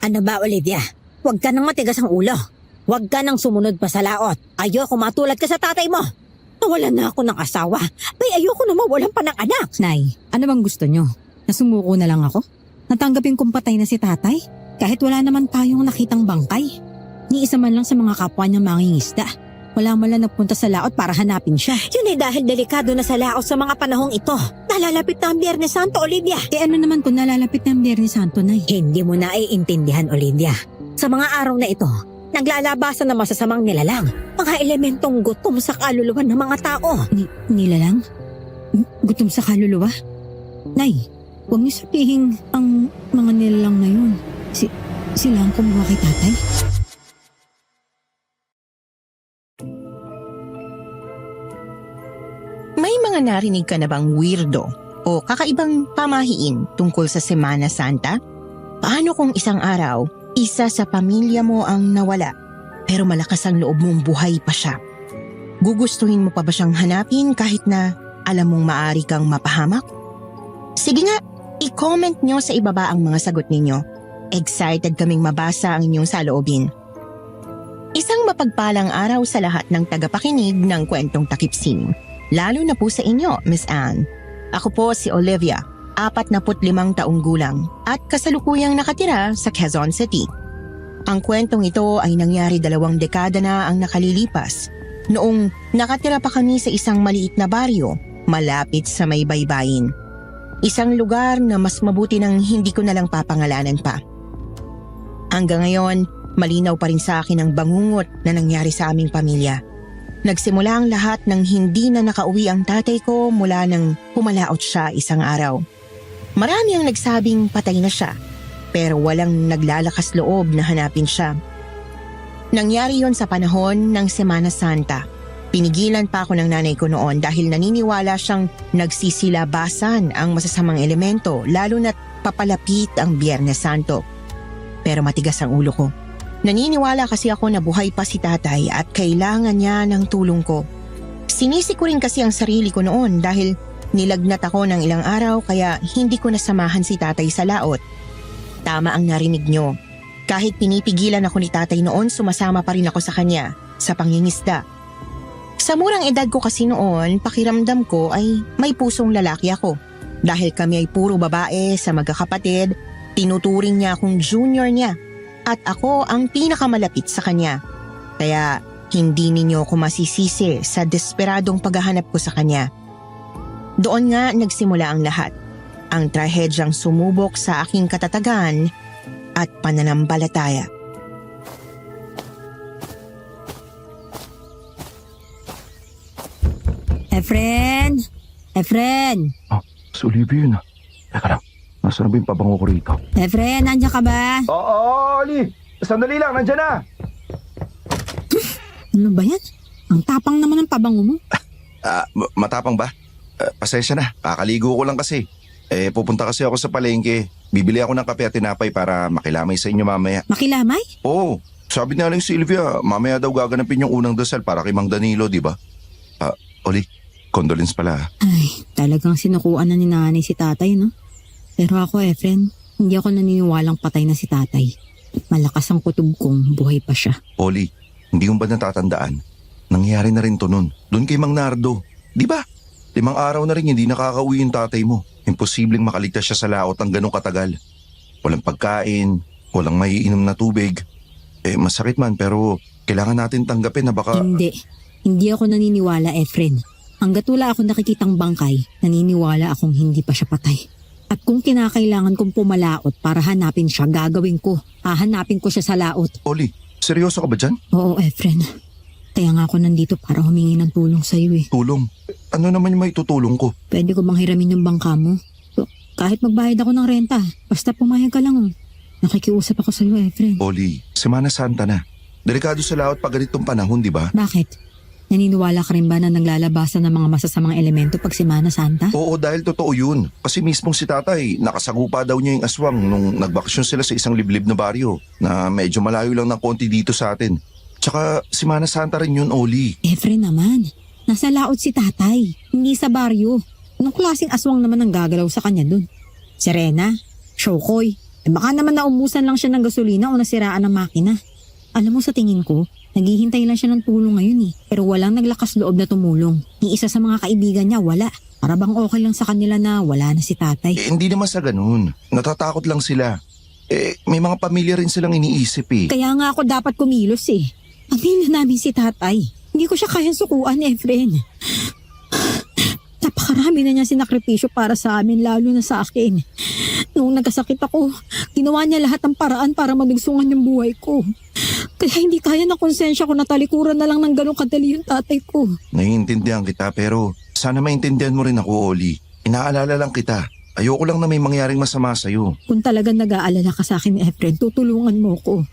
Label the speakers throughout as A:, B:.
A: Ano ba, Olivia? Huwag ka nang matigas ang ulo. Huwag ka nang sumunod pa sa laot. Ayoko matulad ka sa tatay mo. Nawalan na ako ng asawa. Ay, ayoko na mawalan pa ng anak.
B: Nay, ano bang gusto nyo? Nasumuko na lang ako? Natanggapin kong patay na si tatay? Kahit wala naman tayong nakitang bangkay. Ni isa man lang sa mga kapwa niya mangingisda. Wala man lang nagpunta sa laot para hanapin siya.
A: Yun ay dahil delikado na sa laot sa mga panahong ito. Nalalapit na ang Biyernes Santo, Olivia.
B: Eh ano naman kung nalalapit na ang Biyernes Santo, Nay?
A: Hindi mo na iintindihan, Olivia. Sa mga araw na ito, naglalabasan ng masasamang nilalang. Mga elementong gutom sa kaluluwa ng mga tao.
B: Nilalang? Gutom sa kaluluwa? Nay, huwag niyo sabihin ang mga nilalang na yun. Sila ang kumuha kay tatay?
C: May mga narinig ka na bang weirdo o kakaibang pamahiin tungkol sa Semana Santa? Paano kung isang araw, isa sa pamilya mo ang nawala, pero malakas ang loob mong buhay pa siya? Gugustuhin mo pa ba siyang hanapin kahit na alam mong maaari kang mapahamak? Sige nga, i-comment nyo sa ibaba ang mga sagot ninyo. Excited kaming mabasa ang inyong saloobin. Isang mapagpalang araw sa lahat ng tagapakinig ng Kwentong Takipsiw. Lalo na po sa inyo, Miss Anne. Ako po si Olivia, 45 taong gulang at kasalukuyang nakatira sa Quezon City. Ang kwentong ito ay nangyari 2 dekada na ang nakalilipas. Noong nakatira pa kami sa isang maliit na baryo, malapit sa may baybayin. Isang lugar na mas mabuti nang hindi ko nalang papangalanan pa. Hanggang ngayon, malinaw pa rin sa akin ang bangungot na nangyari sa aming pamilya. Nagsimula ang lahat nang hindi na nakauwi ang tatay ko mula nang pumalaot siya isang araw. Marami ang nagsabing patay na siya, pero walang naglalakas loob na hanapin siya. Nangyari yon sa panahon ng Semana Santa. Pinigilan pa ako ng nanay ko noon dahil naniniwala siyang nagsisilabasan ang masasamang elemento lalo na't papalapit ang Biyernes Santo. Pero matigas ang ulo ko. Naniniwala kasi ako na buhay pa si tatay at kailangan niya ng tulong ko. Sinisi ko rin kasi ang sarili ko noon dahil nilagnat ako ng ilang araw kaya hindi ko nasamahan si tatay sa laot. Tama ang narinig nyo. Kahit pinipigilan ako ni tatay noon, sumasama pa rin ako sa kanya sa pangingisda. Sa murang edad ko kasi noon, pakiramdam ko ay may pusong lalaki ako. Dahil kami ay puro babae sa magkakapatid, tinuturing niya akong junior niya. At ako ang pinakamalapit sa kanya. Kaya hindi ninyo ako masisisi sa desperadong paghahanap ko sa kanya. Doon nga nagsimula ang lahat. Ang trahedyang sumubok sa aking katatagan at pananampalataya.
B: Efren! Efren!
D: Ah, si Olivia yun ah. Teka lang, nasa na ba yung pabango ko rito?
B: Efren, nandiyan ka ba?
D: Oo, Oli! Sandali lang, nandyan na!
B: Ano ba yan? Ang tapang naman ng pabango mo.
D: Matapang ba? Pasensya na, kakaligo ko lang kasi. Pupunta kasi ako sa palengke. Bibili ako ng kape at tinapay para makilamay sa inyo mamaya.
B: Makilamay?
D: Oo, sabi na lang si Olivia, mamaya daw gaganapin yung unang dasal para kay Mang Danilo, di ba? Oli, condolence pala.
B: Ay, talagang sinukuan na ni nanay si tatay, no? Pero ako, Efren, hindi ako naniniwalang patay na si tatay. Malakas ang kutob kong buhay pa siya.
D: Oli, hindi mo ba natatandaan? Nangyari na rin to nun. Doon kay Mang Nardo. Di ba? 5 araw na rin hindi nakakauwi yung tatay mo. Imposibleng makaligtas siya sa laot ang ganong katagal. Walang pagkain, walang maiinom na tubig. Masakit man pero kailangan natin tanggapin na baka...
B: Hindi ako naniniwala, Efren. Hanggat wala akong nakikitang bangkay, naniniwala akong hindi pa siya patay. At kung kinakailangan kong pumalaot para hanapin siya, gagawin ko. Hahanapin ko siya sa laot.
D: Oli, seryoso ka ba dyan?
B: Oo, Efren. Kaya nga ako nandito para humingi ng tulong sa'yo eh.
D: Tulong? Ano naman yung may tutulong ko?
B: Pwede ko bang hiramin yung bangka mo? Kahit magbayad ako ng renta, basta pumayag ka lang. Nakikiusap ako sa'yo, Efren.
D: Oli, Semana Santa na. Delikado sa laot pag ganitong panahon, di ba?
B: Bakit? Naniniwala ka rin ba na naglalabasan ng mga masasamang elemento pag Semana Santa?
D: Oo, dahil totoo yun. Kasi mismong si tatay, nakasagupa daw niya yung aswang nung nagbakasyon sila sa isang liblib na baryo na medyo malayo lang ng konti dito sa atin. Tsaka Semana Santa rin yun, Oli.
B: Efren naman, nasa laot si tatay, hindi sa baryo. Anong klaseng aswang naman ang gagalaw sa kanya dun? Serena? Shokoy? Baka naman naumusan lang siya ng gasolina o nasiraan ng makina. Alam mo, sa tingin ko, naghihintay lang siya ng tulong ngayon eh. Pero walang naglakas loob na tumulong. Ni isa sa mga kaibigan niya, wala. Para bang okay lang sa kanila na wala na si tatay.
D: Hindi naman sa ganun. Natatakot lang sila. May mga pamilya rin silang iniisip eh.
B: Kaya nga ako dapat kumilos eh. Pamilya namin si tatay. Hindi ko siya kayang sukuan, Efren. Napakarami na niya sinakripisyo para sa amin, lalo na sa akin. Noong nagkasakit ako, ginawa niya lahat ng paraan para madugsungan yung buhay ko. Kaya hindi kaya na konsensya ko na talikuran na lang ng ganong kadali yung tatay ko.
D: Naiintindihan kita pero sana maintindihan mo rin ako, Oli. Inaalala lang kita. Ayoko lang na may mangyaring masama sa'yo.
B: Kung talagang nag-aalala ka sa akin, Efren, tutulungan mo ko.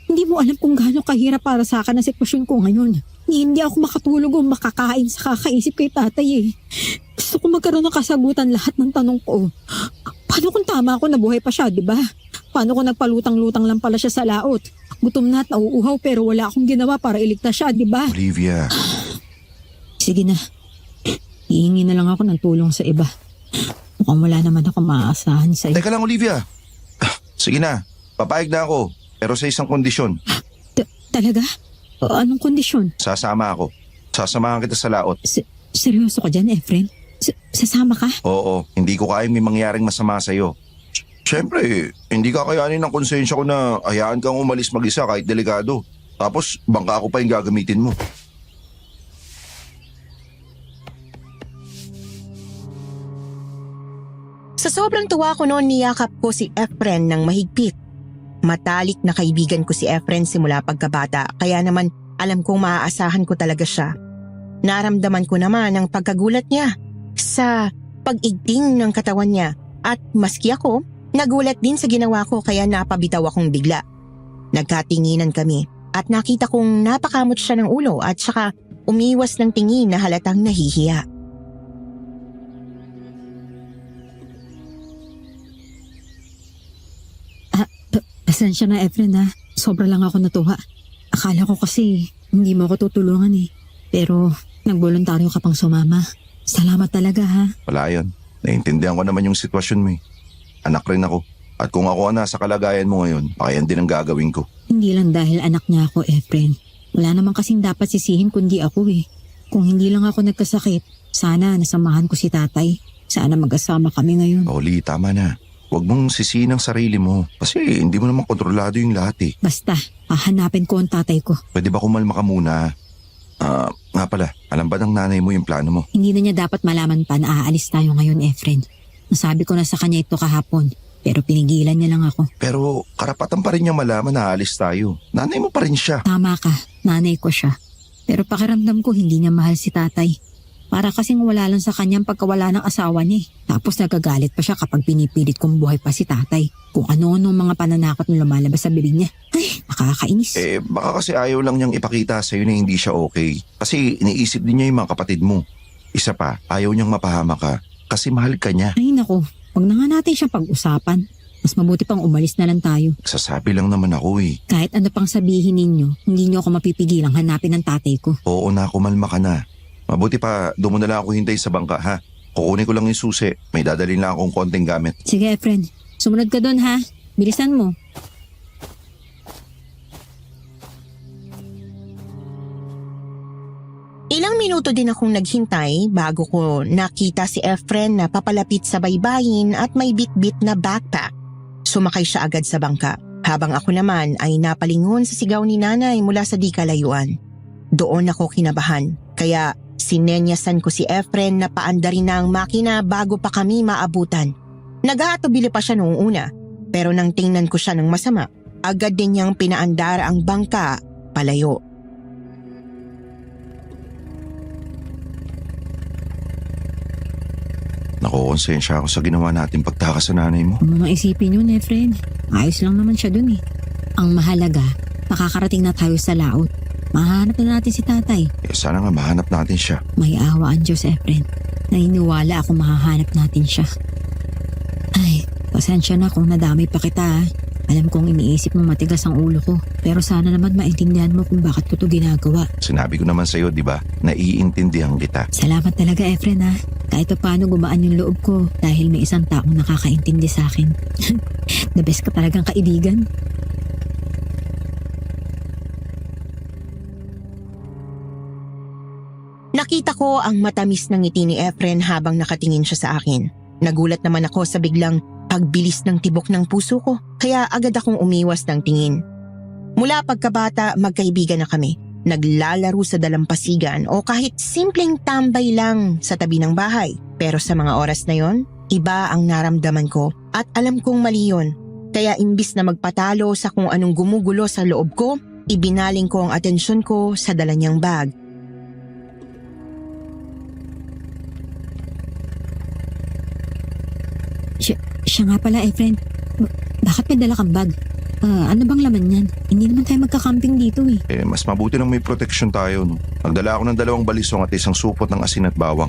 B: Hindi mo alam kung gaano kahirap para sa akin ang sitwasyon ko ngayon. Hindi ako makatulog o makakain sa kakaisip kay tatay eh. Gusto ko magkaroon ng kasagutan lahat ng tanong ko. Paano kung tama ako na buhay pa siya, di ba? Paano kung nagpalutang-lutang lang pala siya sa laot? Gutom na at nauuhaw pero wala akong ginawa para iligtas siya, di ba?
D: Olivia.
B: Sige na. Hihingi na lang ako ng tulong sa iba. Mukhang wala naman ako maaasahan sa'yo.
D: Teka lang, Olivia. Sige na, papayag na ako. Pero sa isang kondisyon.
B: Talaga? Anong kondisyon?
D: Sasama ako. Sasamahan kita sa laot.
B: Seryoso ka dyan, Efren? Sasama ka?
D: Oo, hindi ko kayang may mangyaring masama sa'yo. Siyempre, hindi kakayanin ng konsensya ko na hayaan kang umalis mag-isa kahit delikado. Tapos, bangka ko pa yung gagamitin mo.
C: Sa sobrang tuwa ko noon, niyakap ko si Efren ng mahigpit. Matalik na kaibigan ko si Efren simula pagkabata, kaya naman alam kong maaasahan ko talaga siya. Naramdaman ko naman ang pagkagulat niya sa pag-igting ng katawan niya at maski ako, nagulat din sa ginawa ko kaya napabitaw akong bigla. Nagkatinginan kami at nakita kong napakamot siya ng ulo at saka umiwas ng tingin na halatang nahihiya.
B: Pasensya na, Efren ha. Sobra lang ako natuwa. Akala ko kasi hindi mo ako tutulungan eh. Pero nagboluntaryo ka pang sumama. Salamat talaga ha.
D: Wala yun. Naiintindihan ko naman yung sitwasyon mo eh. Anak rin ako. At kung ako na sa kalagayan mo ngayon, baka yan din ang gagawin ko.
B: Hindi lang dahil anak niya ako, Efren. Wala naman kasing dapat sisihin kundi ako eh. Kung hindi lang ako nagkasakit, sana nasamahan ko si tatay. Sana mag-asama kami ngayon.
D: Oli, tama na. Huwag mong sisihin ang sarili mo. Kasi hindi mo naman kontrolado yung lahat eh.
B: Basta, hahanapin ko ang tatay ko.
D: Pwede ba kumalma ka muna? Nga pala, alam ba ng nanay mo yung plano mo?
B: Hindi na niya dapat malaman pa na aalis tayo ngayon, Efren. Nasabi ko na sa kanya ito kahapon, pero pinigilan niya lang ako.
D: Pero karapatan pa rin niya malaman na aalis tayo. Nanay mo pa rin siya.
B: Tama ka, nanay ko siya. Pero pakiramdam ko hindi niya mahal si tatay. Para kasing wala lang sa kanyang pagkawala ng asawa niya. Tapos nagagalit pa siya kapag pinipilit kong buhay pa si tatay. Kung ano-ano mga pananakot na lumalabas sa bibig niya. Ay, nakakainis.
D: Baka kasi ayaw lang niyang ipakita sa'yo na hindi siya okay. Kasi iniisip din niya yung mga kapatid mo. Isa pa, ayaw niyang mapahama ka. Kasi mahal ka niya.
B: Ay nako, wag na nga natin siyang pag-usapan. Mas mabuti pang umalis na lang tayo.
D: Sasabi lang naman ako eh.
B: Kahit ano pang sabihin ninyo, hindi niyo ako mapipigilang hanapin ng tatay ko.
D: Oo na, kumalma ka na. Mabuti pa, doon mo na lang ako hintay sa bangka ha. Kukunin ko lang yung susi. May dadalhin lang akong konting gamit.
B: Sige, Efren. Sumunod ka doon ha. Bilisan mo.
C: Ilang minuto din akong naghintay bago ko nakita si Efren na papalapit sa baybayin at may bitbit na backpack. Sumakay siya agad sa bangka. Habang ako naman ay napalingon sa sigaw ni nanay mula sa di kalayuan. Doon ako kinabahan. Kaya sinenyasan ko si Efren na paandarin na ang makina bago pa kami maabutan. Nag-aatubili pa siya noong una, pero nang tingnan ko siya ng masama, agad din niyang pinaandar ang bangka palayo.
D: Nakokonsensya ako sa ginawa natin pagtakas sa nanay mo.
B: Kung mga isipin yun, Efren. Ayos lang naman siya dun eh. Ang mahalaga, makakarating na tayo sa laot. Mahanap na natin si tatay.
D: Sana nga mahanap natin siya.
B: May awa ang Diyos, Efren. Naniniwala ako mahahanap natin siya. Ay, pasensya na kung nadamay pa kita ha. Alam kong iniisip mo matigas ang ulo ko. Pero sana naman maintindihan mo kung bakit ko to ginagawa.
D: Sinabi ko naman sa'yo, di ba? Naiintindihan kita.
B: Salamat talaga, Efren ha. Kahit pa paano gumaan yung loob ko dahil may isang taong nakakaintindi sa akin. The best ka talagang kaibigan.
C: Nakita ko ang matamis ng ngiti ni Efren habang nakatingin siya sa akin. Nagulat naman ako sa biglang pagbilis ng tibok ng puso ko, kaya agad akong umiwas ng tingin. Mula pagkabata, magkaibigan na kami. Naglalaro sa dalampasigan o kahit simpleng tambay lang sa tabi ng bahay. Pero sa mga oras na yon, iba ang naramdaman ko at alam kong mali yun. Kaya imbis na magpatalo sa kung anong gumugulo sa loob ko, ibinaling ko ang atensyon ko sa dala niyang bag.
B: Siya nga pala, Efren. Bakit may dala kang bag? Ano bang laman yan? Hindi naman tayo magkakamping dito eh.
D: Mas mabuti nang may proteksyon tayo, no? Nagdala ako ng 2 balisong at isang supot ng asin at bawang.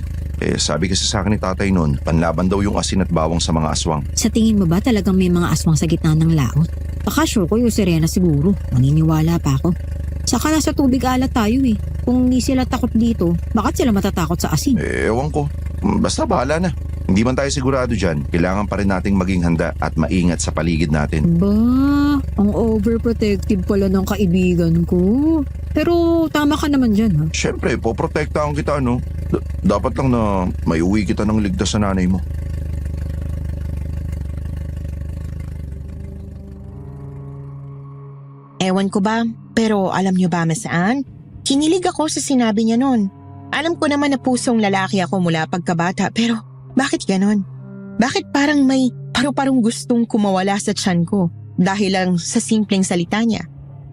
D: Sabi kasi sa akin ni tatay noon, panlaban daw yung asin at bawang sa mga aswang.
B: Sa tingin mo ba talagang may mga aswang sa gitna ng laot? Baka sure ko yung sirena siguro. Maniniwala pa ako. Saka nasa tubig alat tayo eh. Kung hindi sila takot dito, bakit sila matatakot sa asin?
D: Ewan ko. Basta bahala na. Hindi man tayo sigurado dyan, kailangan pa rin nating maging handa at maingat sa paligid natin.
B: Ba, ang overprotective pala ng kaibigan ko. Pero tama ka naman dyan ha.
D: Siyempre, poprotektahan kita, no? Dapat lang na may uwi kita ng ligtas sa nanay mo.
C: Ewan ko ba, pero alam niyo ba masaan? Kinilig ako sa sinabi niya noon. Alam ko naman na pusong lalaki ako mula pagkabata, pero bakit ganon? Bakit parang may paru-parong gustong kumawala sa tiyan ko dahil lang sa simpleng salita niya?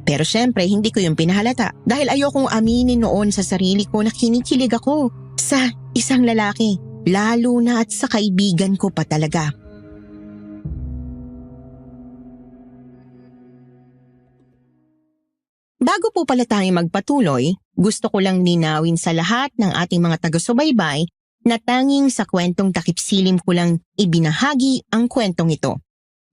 C: Pero syempre, hindi ko yung pinahalata dahil ayokong aminin noon sa sarili ko na kinikilig ako sa isang lalaki, lalo na at sa kaibigan ko pa talaga. Bago po pala tayo magpatuloy, gusto ko lang linawin sa lahat ng ating mga taga-subaybay na tanging sa kwentong takipsilim ko lang ibinahagi ang kwentong ito.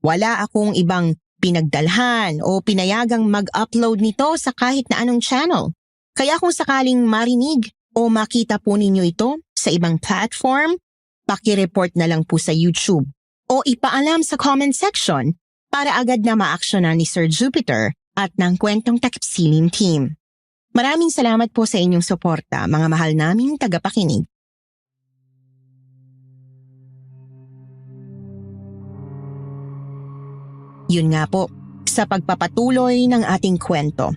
C: Wala akong ibang pinagdalhan o pinayagang mag-upload nito sa kahit na anong channel. Kaya kung sakaling marinig o makita po ninyo ito sa ibang platform, paki-report na lang po sa YouTube o ipaalam sa comment section para agad na ma-actionan ni Sir Jupiter at ng kwentong takipsilim team. Maraming salamat po sa inyong suporta, mga mahal naming tagapakinig. Yun nga po, sa pagpapatuloy ng ating kwento.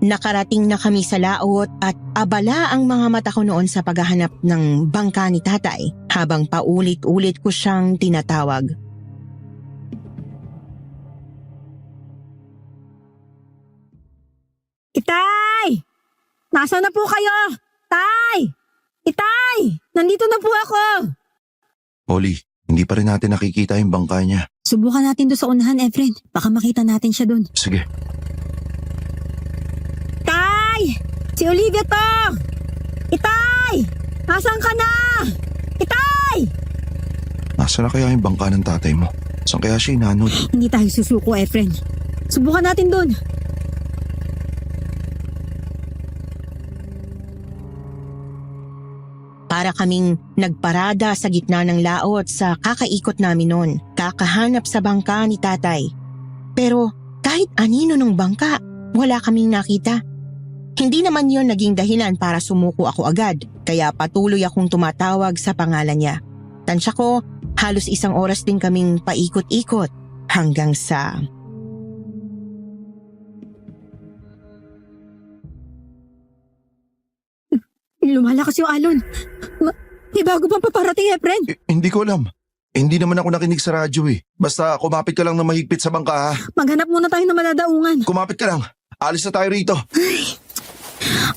C: Nakarating na kami sa laot at abala ang mga mata ko noon sa paghahanap ng bangka ni tatay habang paulit-ulit ko siyang tinatawag.
A: Itay! Nasaan na po kayo? Tay! Itay! Nandito na po ako!
D: Oli, hindi pa rin natin nakikita yung bangka niya.
B: Subukan natin doon sa unahan, Efren. Baka makita natin siya doon.
D: Sige.
A: Tay! Si Olivia to! Itay! Nasaan ka na? Itay!
D: Nasaan na kaya yung bangka ng tatay mo? Saan kaya siya inanod?
B: Hindi tayo susuko, Efren. Subukan natin doon.
C: Para kaming nagparada sa gitna ng laot sa kakaikot namin noon, kakahanap sa bangka ni tatay. Pero kahit anino ng bangka, wala kaming nakita. Hindi naman yon naging dahilan para sumuko ako agad, kaya patuloy akong tumatawag sa pangalan niya. Tansya ko, halos 1 oras din kaming paikot-ikot hanggang sa...
B: Lumalakas yung alon. May bago pang paparating, Efren.
D: Hindi ko alam. Hindi naman ako nakinig sa radyo eh. Basta kumapit ka lang na mahigpit sa bangka ha.
B: Maghanap muna tayo ng maladaungan.
D: Kumapit ka lang. Alis na tayo rito.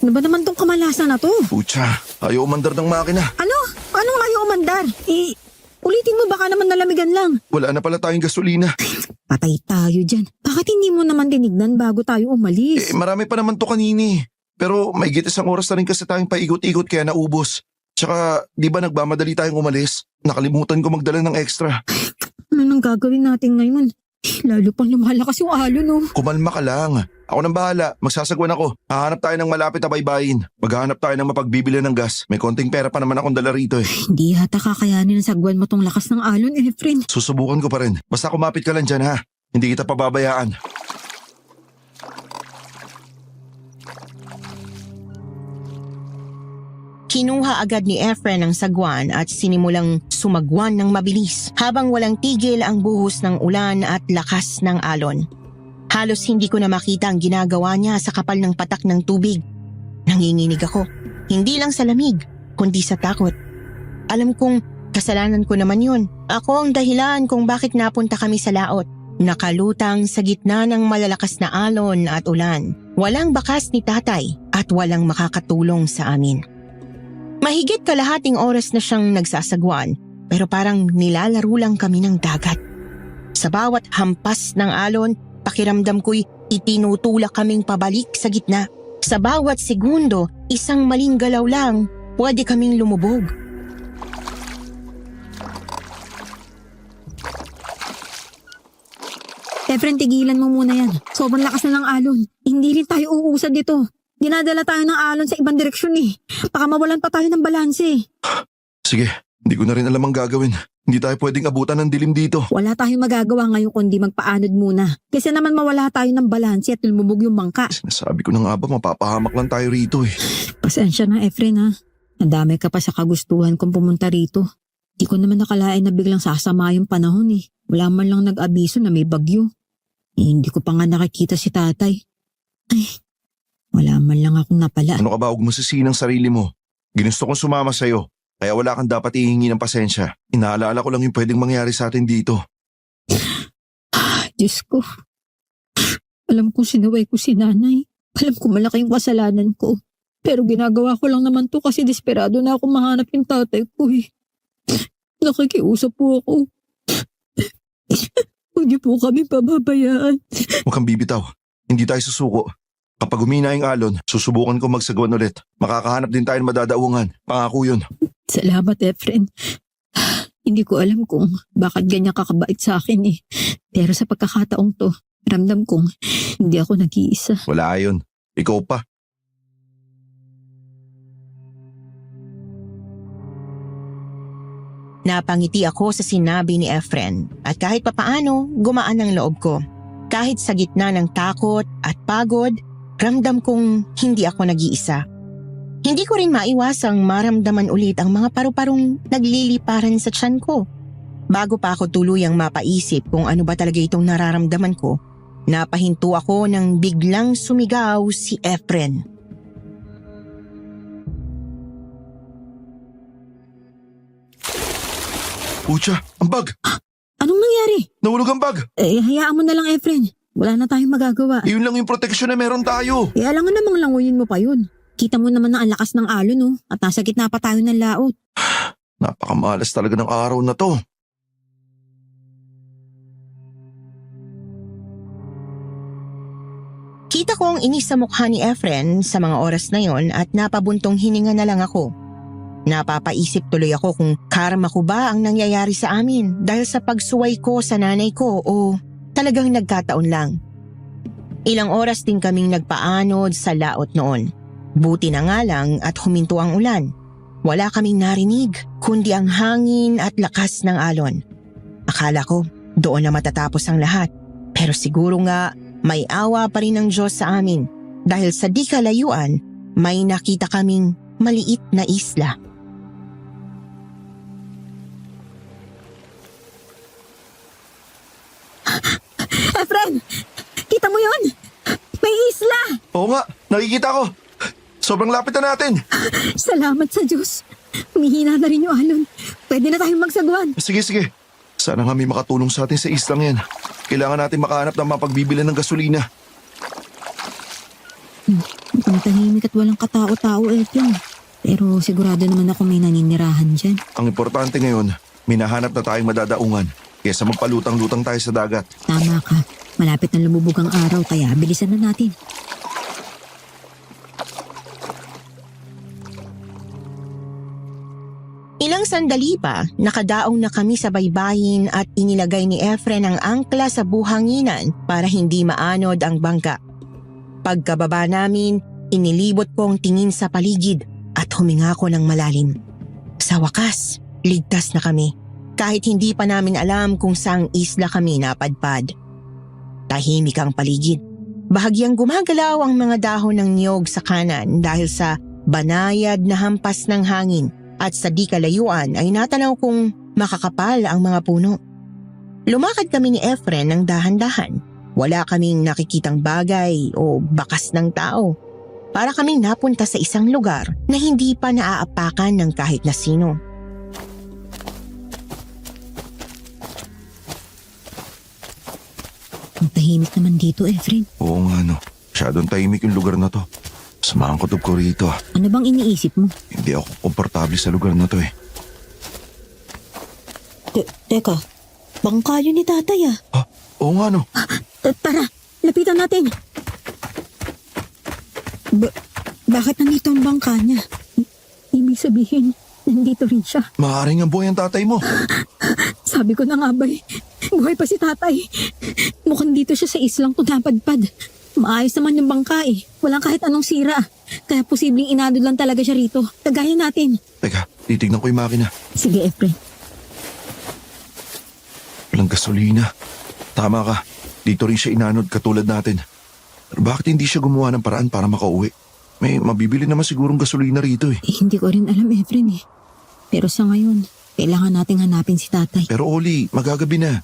B: Ano ba naman tong kamalasan na to?
D: Pucha, ayaw umandar ng makina.
B: Ano? Anong ayaw umandar? Ulitin mo, baka naman nalamigan lang.
D: Wala na pala tayong gasolina.
B: Patay tayo dyan. Bakit hindi mo naman tinignan bago tayo umalis?
D: Marami pa naman to kanini. Pero may 1 oras na rin kasi tayong paikot-ikot kaya naubos. Tsaka, di ba nagmamadali tayong umalis? Nakalimutan ko magdala ng extra.
B: Ano nang gagawin natin ngayon? Lalo pang lumalakas yung alon, no?
D: Kumalma ka lang. Ako nang bahala. Magsasagwan ako. Hahanap tayo ng malapit na baybayin. Maghahanap tayo ng mapagbibili ng gas. May konting pera pa naman akong dala rito eh.
B: Hindi yata kakayanin ng sagwan mo tong lakas ng alon, Efren.
D: Susubukan ko pa rin. Basta kumapit ka lang dyan ha. Hindi kita pababayaan.
C: Kinuha agad ni Efren ang sagwan at sinimulang sumagwan ng mabilis habang walang tigil ang buhos ng ulan at lakas ng alon. Halos hindi ko na makita ang ginagawa niya sa kapal ng patak ng tubig. Nanginginig ako, hindi lang sa lamig, kundi sa takot. Alam kong kasalanan ko naman yun. Ako ang dahilan kung bakit napunta kami sa laot. Nakalutang sa gitna ng malalakas na alon at ulan. Walang bakas ni tatay at walang makakatulong sa amin. Mahigit kalahating oras na siyang nagsasagwan pero parang nilalaro lang kami ng dagat. Sa bawat hampas ng alon, pakiramdam ko'y itinutulak kaming pabalik sa gitna. Sa bawat segundo, isang maling galaw lang, pwede kaming lumubog.
B: Efren, tigilan mo muna yan. Sobrang lakas na ng alon. Hindi rin tayo uusad dito. Dinadala tayo ng alon sa ibang direksyon eh. Baka mawalan pa tayo ng balanse.
D: Sige, hindi ko na rin alam ang gagawin. Hindi tayo pwedeng abutan ng dilim dito.
B: Wala tayong magagawa ngayon kundi magpaanod muna. Kasi naman mawala tayo ng balanse at lumubog yung bangka.
D: Sinasabi ko na nga ba, mapapahamak lang tayo rito eh.
B: Pasensya na, Efren, ha. Nadamay ka pa sa kagustuhan kong pumunta rito. Di ko naman nakalain na biglang sasama yung panahon eh. Wala man lang nag-abiso na may bagyo. Hindi ko pa nga nakikita si tatay. Ay, wala man lang akong napala.
D: Ano ka ba, huwag mo sisihin ang sarili mo. Ginusto kong sumama sa'yo, kaya wala kang dapat ihingi ng pasensya. Inaalala ko lang yung pwedeng mangyari sa atin dito.
B: Diyos ko. Alam kong sinaway ko si nanay. Alam ko malaki yung kasalanan ko. Pero ginagawa ko lang naman to kasi desperado na ako mahanap yung tatay ko eh. Nakikiusap po ako. Huwag niyo po kami pababayaan.
D: Huwag kang bibitaw. Hindi tayo susuko. Kapag humina yung alon, susubukan ko magsagwan ulit. Makakahanap din tayo ng madadaungan. Pangako yun.
B: Salamat, Efren. Hindi ko alam kung bakit ganyan kakabait sa akin eh. Pero sa pagkakataong to, ramdam kong hindi ako nag-iisa.
D: Wala yun. Ikaw pa.
C: Napangiti ako sa sinabi ni Efren at kahit papaano gumaan ang loob ko. Kahit sa gitna ng takot at pagod, ramdam kong hindi ako nag-iisa. Hindi ko rin maiwasang maramdaman ulit ang mga paru-parong nagliliparan sa tiyan ko. Bago pa ako tuluyang mapaisip kung ano ba talaga itong nararamdaman ko, napahinto ako nang biglang sumigaw si Efren.
D: Pucha, ang bag!
B: Anong nangyari?
D: Nahulog ang bag!
B: Hayaan mo na lang, Efren. Wala na tayong magagawa.
D: Iyon lang yung proteksyon na meron tayo.
B: Alangan namang languyin mo pa yun. Kita mo naman na ang lakas ng alon, no? At nasa gitna pa tayo ng laot.
D: Napakamalas talaga ng araw na to.
C: Kita ko ang inis sa mukha ni Efren sa mga oras na yon at napabuntong hininga na lang ako. Napapaisip tuloy ako kung karma ko ba ang nangyayari sa amin dahil sa pagsuway ko sa nanay ko o talagang nagkataon lang. Ilang oras din kaming nagpaanod sa laot noon. Buti na nga lang at huminto ang ulan. Wala kaming narinig kundi ang hangin at lakas ng alon. Akala ko doon na matatapos ang lahat. Pero siguro nga may awa pa rin ng Diyos sa amin dahil sa di kalayuan may nakita kaming maliit na isla.
B: Efren! Kita mo yon? May isla!
D: Oo nga, nakikita ko. Sobrang lapit na natin.
B: Salamat sa Diyos. Humihina na rin yung alon. Pwede na tayong magsagwan.
D: Sige, sige. Sana nga may makatulong sa atin sa islang yan. Kailangan natin makahanap ng mapagbibilan ng gasolina.
B: Ang tahimik at walang katao-tao, Efren. Pero sigurado naman ako may naninirahan dyan.
D: Ang importante ngayon, minahanap na tayong madadaungan kaysa magpalutang-lutang tayo sa dagat.
B: Tama ka. Malapit na lumubog ang araw kaya bilisan na natin.
C: Ilang sandali pa, nakadaong na kami sa baybayin at inilagay ni Efren ang angkla sa buhanginan para hindi maanod ang bangka. Pagkababa namin, inilibot ko ang tingin sa paligid at huminga ko ng malalim. Sa wakas, ligtas na kami. Kahit hindi pa namin alam kung saang isla kami napadpad. Tahimik ang paligid. Bahagyang gumagalaw ang mga dahon ng niyog sa kanan dahil sa banayad na hampas ng hangin. At sa di kalayuan ay natanaw kong makakapal ang mga puno. Lumakad kami ni Efren ng dahan-dahan. Wala kaming nakikitang bagay o bakas ng tao. Para kaming napunta sa isang lugar na hindi pa naaapakan ng kahit na sino.
B: Ang tahimik naman dito, Efren.
D: Oo nga no, masyadong tahimik yung lugar na to. Samahan ko ko rito.
B: Ano bang iniisip mo?
D: Hindi ako komportable sa lugar na to eh.
B: Teka, bangka yun ni tatay ah.
D: Oo nga no.
A: Tara, lapitan natin.
B: Bakit nandito ang bangka niya?
A: Ibig sabihin, nandito rin siya.
D: Maaaring ang buhay ang tatay mo.
A: Sabi ko na nga ba buhay pa si tatay. Mukhang dito siya sa islang to napadpad. Maayos naman yung bangka eh. Walang kahit anong sira. Kaya posibleng inadod lang talaga siya rito. Kagaya natin.
D: Teka, titignan ko yung makina.
A: Sige, Efren.
D: Walang gasolina. Tama ka. Dito rin siya inanod katulad natin. Pero bakit hindi siya gumawa ng paraan para makauwi? May mabibili naman sigurong gasolina rito eh.
B: Hindi ko rin alam, Efren eh. Pero sa ngayon, kailangan nating hanapin si tatay.
D: Pero Oli, magagabi na.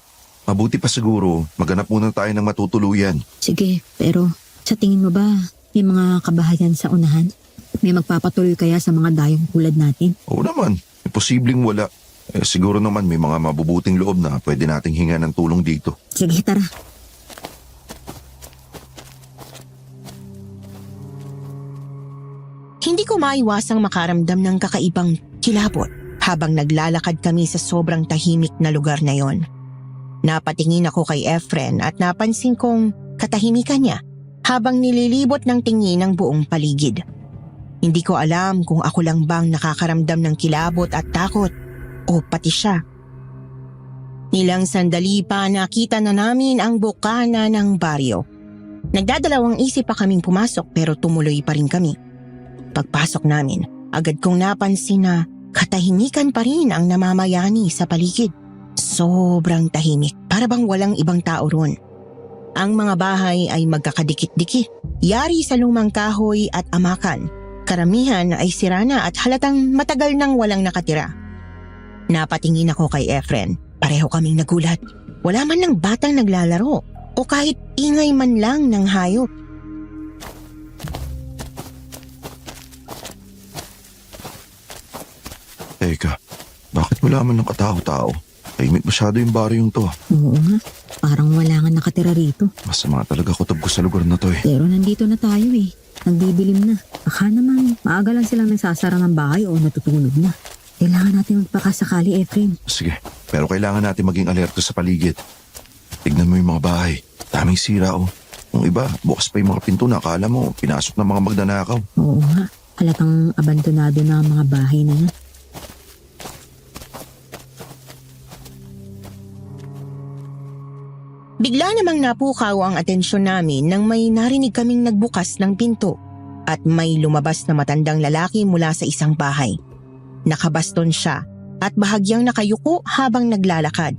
D: Mabuti pa siguro, maghanap muna tayo ng matutuluyan.
B: Sige, pero sa tingin mo ba may mga kabahayan sa unahan? May magpapatuloy kaya sa mga dayong tulad natin?
D: Oo naman, imposibleng wala. Siguro naman may mga mabubuting loob na pwede nating hinga ng tulong dito.
B: Sige, tara.
C: Hindi ko maiwasang makaramdam ng kakaibang kilabot habang naglalakad kami sa sobrang tahimik na lugar na yon. Napatingin ako kay Efren at napansin kong katahimikan niya habang nililibot ng tingin ang buong paligid. Hindi ko alam kung ako lang bang nakakaramdam ng kilabot at takot o pati siya. Ilang sandali pa nakita na namin ang bukana ng baryo. Nagdadalawang isip pa kaming pumasok pero tumuloy pa rin kami. Pagpasok namin, agad kong napansin na katahimikan pa rin ang namamayani sa paligid. Sobrang tahimik, para bang walang ibang tao ron. Ang mga bahay ay magkakadikit-dikit, yari sa lumang kahoy at amakan. Karamihan ay sira na at halatang matagal nang walang nakatira. Napatingin ako kay Efren, pareho kaming nagulat. Wala man lang batang naglalaro o kahit ingay man lang ng hayop.
D: Teka, bakit wala man ng katao-tao? Tahimik masyado yung baryong to.
B: Oo nga, parang wala nga nakatira rito.
D: Masama talaga kutob ko sa lugar na to eh.
B: Pero nandito na tayo eh. Nagdidilim na. Baka naman, maaga lang silang nagsasara ng bahay o natutulog na. Kailangan natin magpakasakali, Efren.
D: Sige, pero kailangan natin maging alerto sa paligid. Tignan mo yung mga bahay. Daming sira oh. Yung iba, bukas pa yung mga pinto na akala mo, pinasok ng mga magnanakaw.
B: Oo nga, halatang abandonado na ang mga bahay na yan.
C: Bigla namang napukaw ang atensyon namin nang may narinig kaming nagbukas ng pinto at may lumabas na matandang lalaki mula sa isang bahay. Nakabaston siya at bahagyang nakayuko habang naglalakad.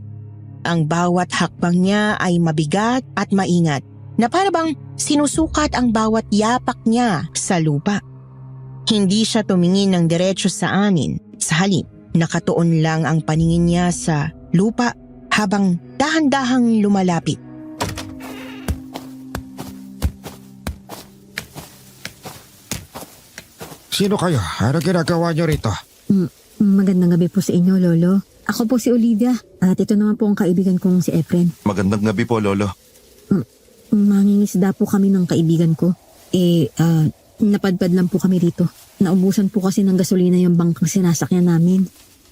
C: Ang bawat hakbang niya ay mabigat at maingat na parabang sinusukat ang bawat yapak niya sa lupa. Hindi siya tumingin ng diretso sa amin. Sa halip, nakatuon lang ang paningin niya sa lupa habang dahan-dahang lumalapit.
E: Sino kayo? Ano ginagawa niyo rito?
B: Magandang gabi po sa inyo, Lolo. Ako po si Olivia at ito naman po ang kaibigan kong si Efren.
D: Magandang gabi po, Lolo.
B: Mangingisda po kami ng kaibigan ko. Napadpad lang po kami rito. Naubusan po kasi ng gasolina yung bangkang sinasakyan namin.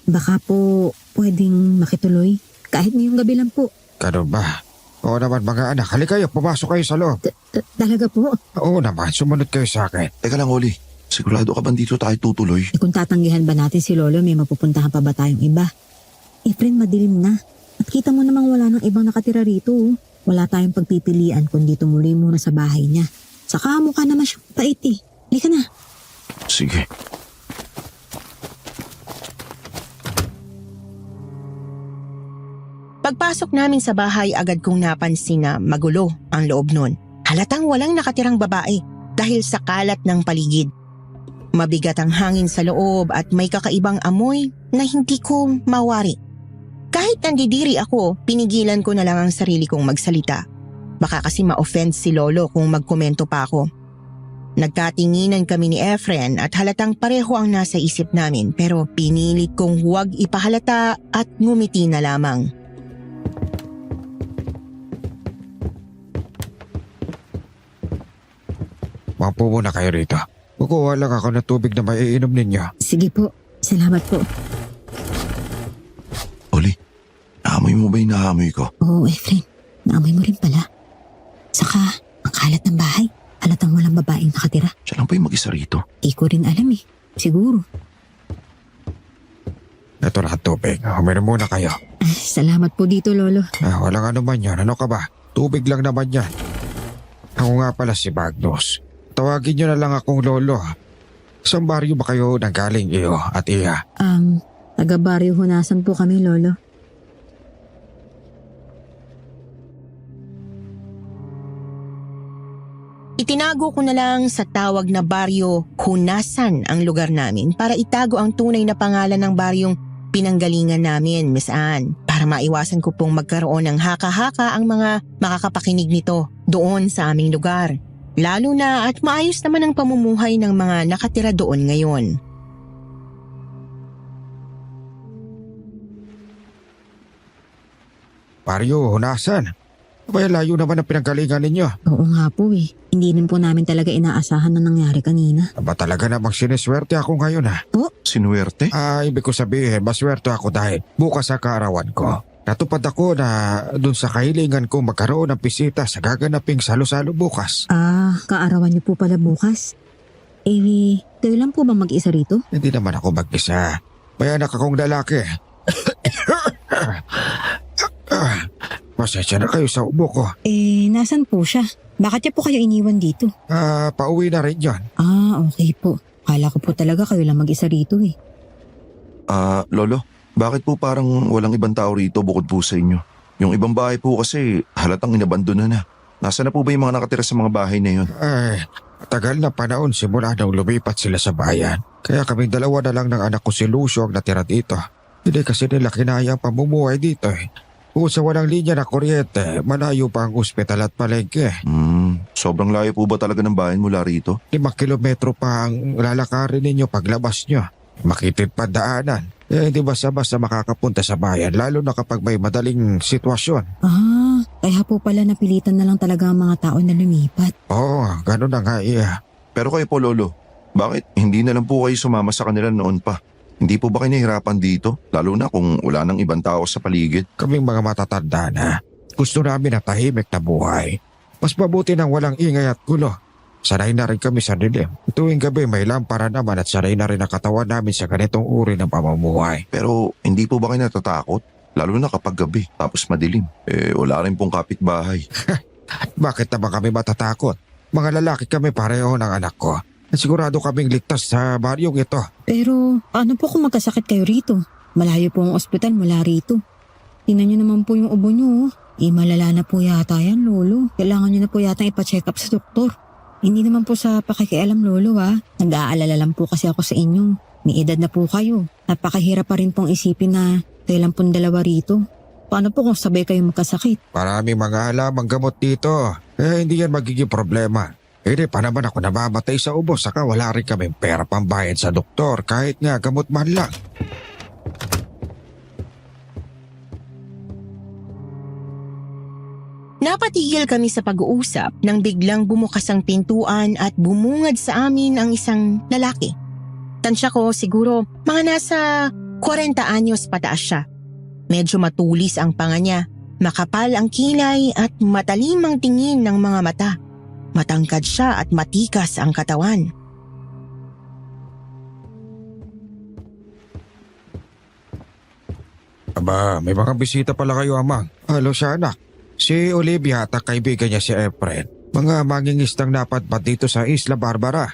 B: Baka po pwedeng makituloy. Kahit ngayong gabi lang po.
E: Ganun ba? Oo naman mga anak, halika kayo, pumasok kayo sa loob.
B: Talaga po?
E: Oo naman, sumunod kayo sa akin.
D: Teka lang, Oli. Sigurado ka ba dito tayo tutuloy?
B: Kung tatanggihan ba natin si Lolo, may mapupuntahan pa ba tayong iba? Friend, madilim na. At kita mo namang wala nang ibang nakatira rito. Oh. Wala tayong pagpipilian kundi tumuloy muna sa bahay niya. Saka mukha naman siyang pait eh. Halika na.
D: Sige.
C: Pagpasok namin sa bahay, agad kong napansin na magulo ang loob nun. Halatang walang nakatirang babae dahil sa kalat ng paligid. Mabigat ang hangin sa loob at may kakaibang amoy na hindi ko mawari. Kahit nandidiri ako, pinigilan ko na lang ang sarili kong magsalita. Baka kasi ma-offend si Lolo kung magkomento pa ako. Nagkatinginan kami ni Efren at halatang pareho ang nasa isip namin, pero pinilit kong huwag ipahalata at ngumiti na lamang.
E: Mapo muna kayo rito. Kukuha lang ako ng tubig na maiinom ninyo.
B: Sige po. Salamat po.
D: Oli, naamoy mo ba yung naamoy ko?
B: Oo, friend. Naamoy mo rin pala. Saka, ang kalat ng bahay. Halatang walang babaeng nakatira.
D: Siya lang ba yung mag-isa rito?
B: Di ko rin alam eh. Siguro.
E: Ito na ang tubig. Uminom muna kayo.
B: Salamat po dito, Lolo.
E: Walang ano man yan. Ano ka ba? Tubig lang naman yan. Ako nga pala si Magnus. Tawagin niyo na lang akong Lolo. Saan baryo ba kayo nanggaling iyo at iya?
B: Taga-baryo Hunasan po kami, Lolo.
C: Itinago ko na lang sa tawag na baryo Hunasan ang lugar namin para itago ang tunay na pangalan ng baryong pinanggalingan namin, Miss Anne. Para maiwasan ko pong magkaroon ng haka-haka ang mga makakapakinig nito doon sa aming lugar. Lalo na at maayos naman ang pamumuhay ng mga nakatira doon ngayon.
E: Baryo Hunasan. Abay, layo naman ang pinanggalingan ninyo.
B: Oo nga po eh. Hindi rin po namin talaga inaasahan na nangyari kanina.
E: Aba talaga namang siniswerte ako ngayon ha.
D: Sinuwerte?
E: Ibig ko sabihin, maswerte ako dahil bukas sa kaarawan ko. Natupad ako na dun sa kahilingan ko magkaroon ng bisita sa gaganaping salo-salo bukas.
B: Kaarawan niyo po pala bukas. Kayo lang po ba mag-isa rito?
E: Hindi naman ako mag-isa. May anak akong lalaki. Pasensya na kayo sa ubo ko.
B: Nasan po siya? Bakit niya po kayo iniwan dito?
E: Pauwi na rin yan.
B: Okay po. Kala ko po talaga kayo lang mag-isa rito eh.
D: Lolo, bakit po parang walang ibang tao rito bukod po sa inyo? Yung ibang bahay po kasi halatang inabandona na. Nasaan na po ba yung mga nakatira sa mga bahay na yun?
E: Tagal na panahon simula nang lumipat sila sa bayan. Kaya kaming dalawa na lang ng anak ko si Lucio ang natira dito. Hindi kasi nila kinaya ang pamumuhay dito eh. Kung sa walang linya na kuryente, malayo pa ang ospital at palengke.
D: Sobrang layo po ba talaga ng bahay mula rito?
E: 5 kilometro pa ang lalakarin ninyo paglabas nyo. Makitid pa daanan. Hindi basta-basta makakapunta sa bayan lalo na kapag may madaling sitwasyon.
B: Kaya po pala napilitan na lang talaga ang mga tao na lumipat.
E: Oo, ganun na nga iya.
D: Pero kayo po, Lolo, bakit hindi na lang po kayo sumama sa kanila noon pa? Hindi po ba kayo nahihirapan dito? Lalo na kung wala nang ibang tao sa paligid.
E: Kaming mga matatanda na. Gusto namin na tahimik na buhay. Mas mabuti nang walang ingay at gulo. Sanay na rin kami sa dilim. Tuwing gabi may lampara naman at sanay na rin ang katawan namin sa ganitong uri ng pamumuhay.
D: Pero hindi po ba kayo natatakot? Lalo na kapag gabi, tapos madilim. Wala rin pong kapitbahay.
E: Bakit naman kami matatakot? Mga lalaki kami pareho ng anak ko. Sigurado kaming ligtas sa baryong ito.
B: Pero paano po kung magkasakit kayo rito? Malayo po ang ospital mula rito. Tingnan niyo naman po yung ubo niyo. Malala na po yata yan, Lolo. Kailangan niyo na po yata ipa-check up sa doktor. Hindi naman po sa pakikialam, Lolo ha. Nag-aalala lang po kasi ako sa inyo. May edad na po kayo. Napakahirap pa rin pong isipin na kayo lang pong dalawa rito. Paano po kung sabay kayo magkasakit?
E: Maraming mga halamang gamot dito. Hindi yan magiging problema. Hindi pa naman ako namamatay sa ubo saka wala rin kaming pera pambayad sa doktor kahit nga gamot man lang.
C: Napatigil kami sa pag-uusap nang biglang bumukas ang pintuan at bumungad sa amin ang isang lalaki. Tansya ko siguro mga nasa 40 anyos pataas siya. Medyo matulis ang panga niya, makapal ang kilay at matalim ang tingin ng mga mata. Matangkad siya at matikas ang katawan.
E: Aba, may mga bisita pala kayo, Amang. Halo siya, anak. Si Olivia at ang kaibigan niya si Efren. Mga mangingistang napadpad dito sa Isla Barbara.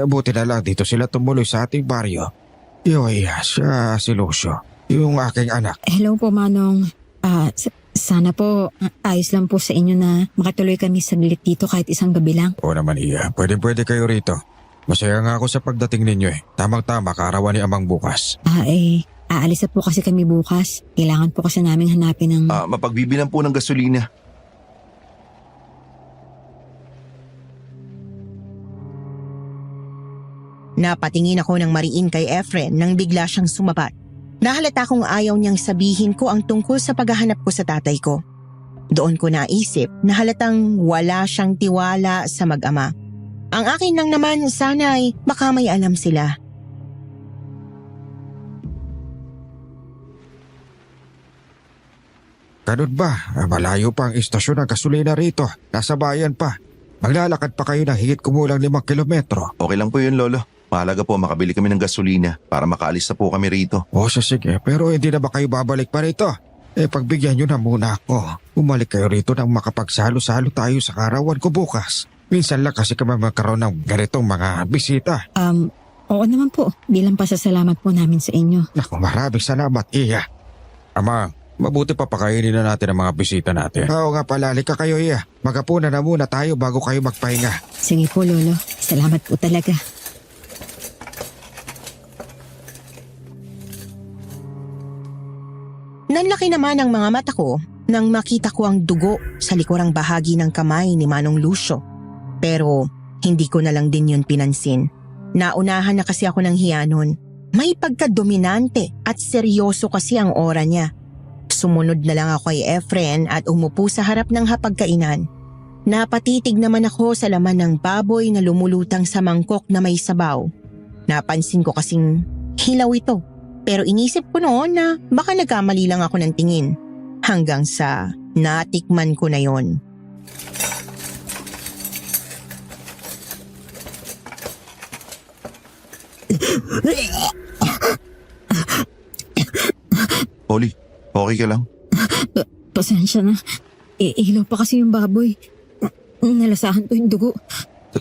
E: Buti na lang dito sila tumuloy sa ating baryo. Iya, siya si Lucio, yung aking anak.
B: Hello po, Manong. Sana po ayos lang po sa inyo na makatuloy kami saglit dito kahit isang gabi lang.
E: Oo naman, Iya. Pwede kayo rito. Masaya nga ako sa pagdating ninyo eh. Tamang-tama, kaarawan ni Amang bukas.
B: Aalis na po kasi kami bukas. Kailangan po kasi naming hanapin ng...
D: Mapagbibilan po ng gasolina.
C: Napatingin ako ng mariin kay Efren nang bigla siyang sumapat. Nahalata kong ayaw niyang sabihin ko ang tungkol sa paghahanap ko sa tatay ko. Doon ko naisip na halatang wala siyang tiwala sa mag-ama. Ang akin lang naman sana ay baka may alam sila.
E: Ganun ba? Malayo pa ang istasyon ng gasolina rito. Nasa bayan pa. Maglalakad pa kayo ng higit kumulang 5 kilometro.
D: Okay lang po yun, Lolo. Mahalaga po makabili kami ng gasolina para makaalis na po kami rito.
E: O sige, pero hindi na ba kayo babalik pa rito? Pagbigyan nyo na muna ako. Umalik kayo rito nang makapagsalo-salo tayo sa karawan ko bukas. Minsan lang kasi kami magkaroon ng ganitong mga bisita.
B: Oo naman po. Bilang pasasalamat po namin sa inyo.
E: Naku, maraming salamat, Iya. Ama, mabuti pa pakainin na natin ang mga bisita natin. Oo nga pala, halika kayo, Iya. Maghapunan na muna tayo bago kayo magpahinga.
B: Sige po, Lolo. Salamat po talaga.
C: Nanlaki naman ang mga mata ko nang makita ko ang dugo sa likurang bahagi ng kamay ni Manong Lucio. Pero hindi ko na lang din yun pinansin. Naunahan na kasi ako ng hiya nun. May pagka-dominante at seryoso kasi ang aura niya. Sumunod na lang ako kay Efren at umupo sa harap ng hapagkainan. Napatitig naman ako sa laman ng baboy na lumulutang sa mangkok na may sabaw. Napansin ko kasing hilaw ito. Pero inisip ko noon na baka nagkamali lang ako ng tingin. Hanggang sa natikman ko na yon.
D: Oli, okay ka lang?
B: Pasensya na. Ilaw pa kasi yung baboy. Nalasahan ko yung dugo.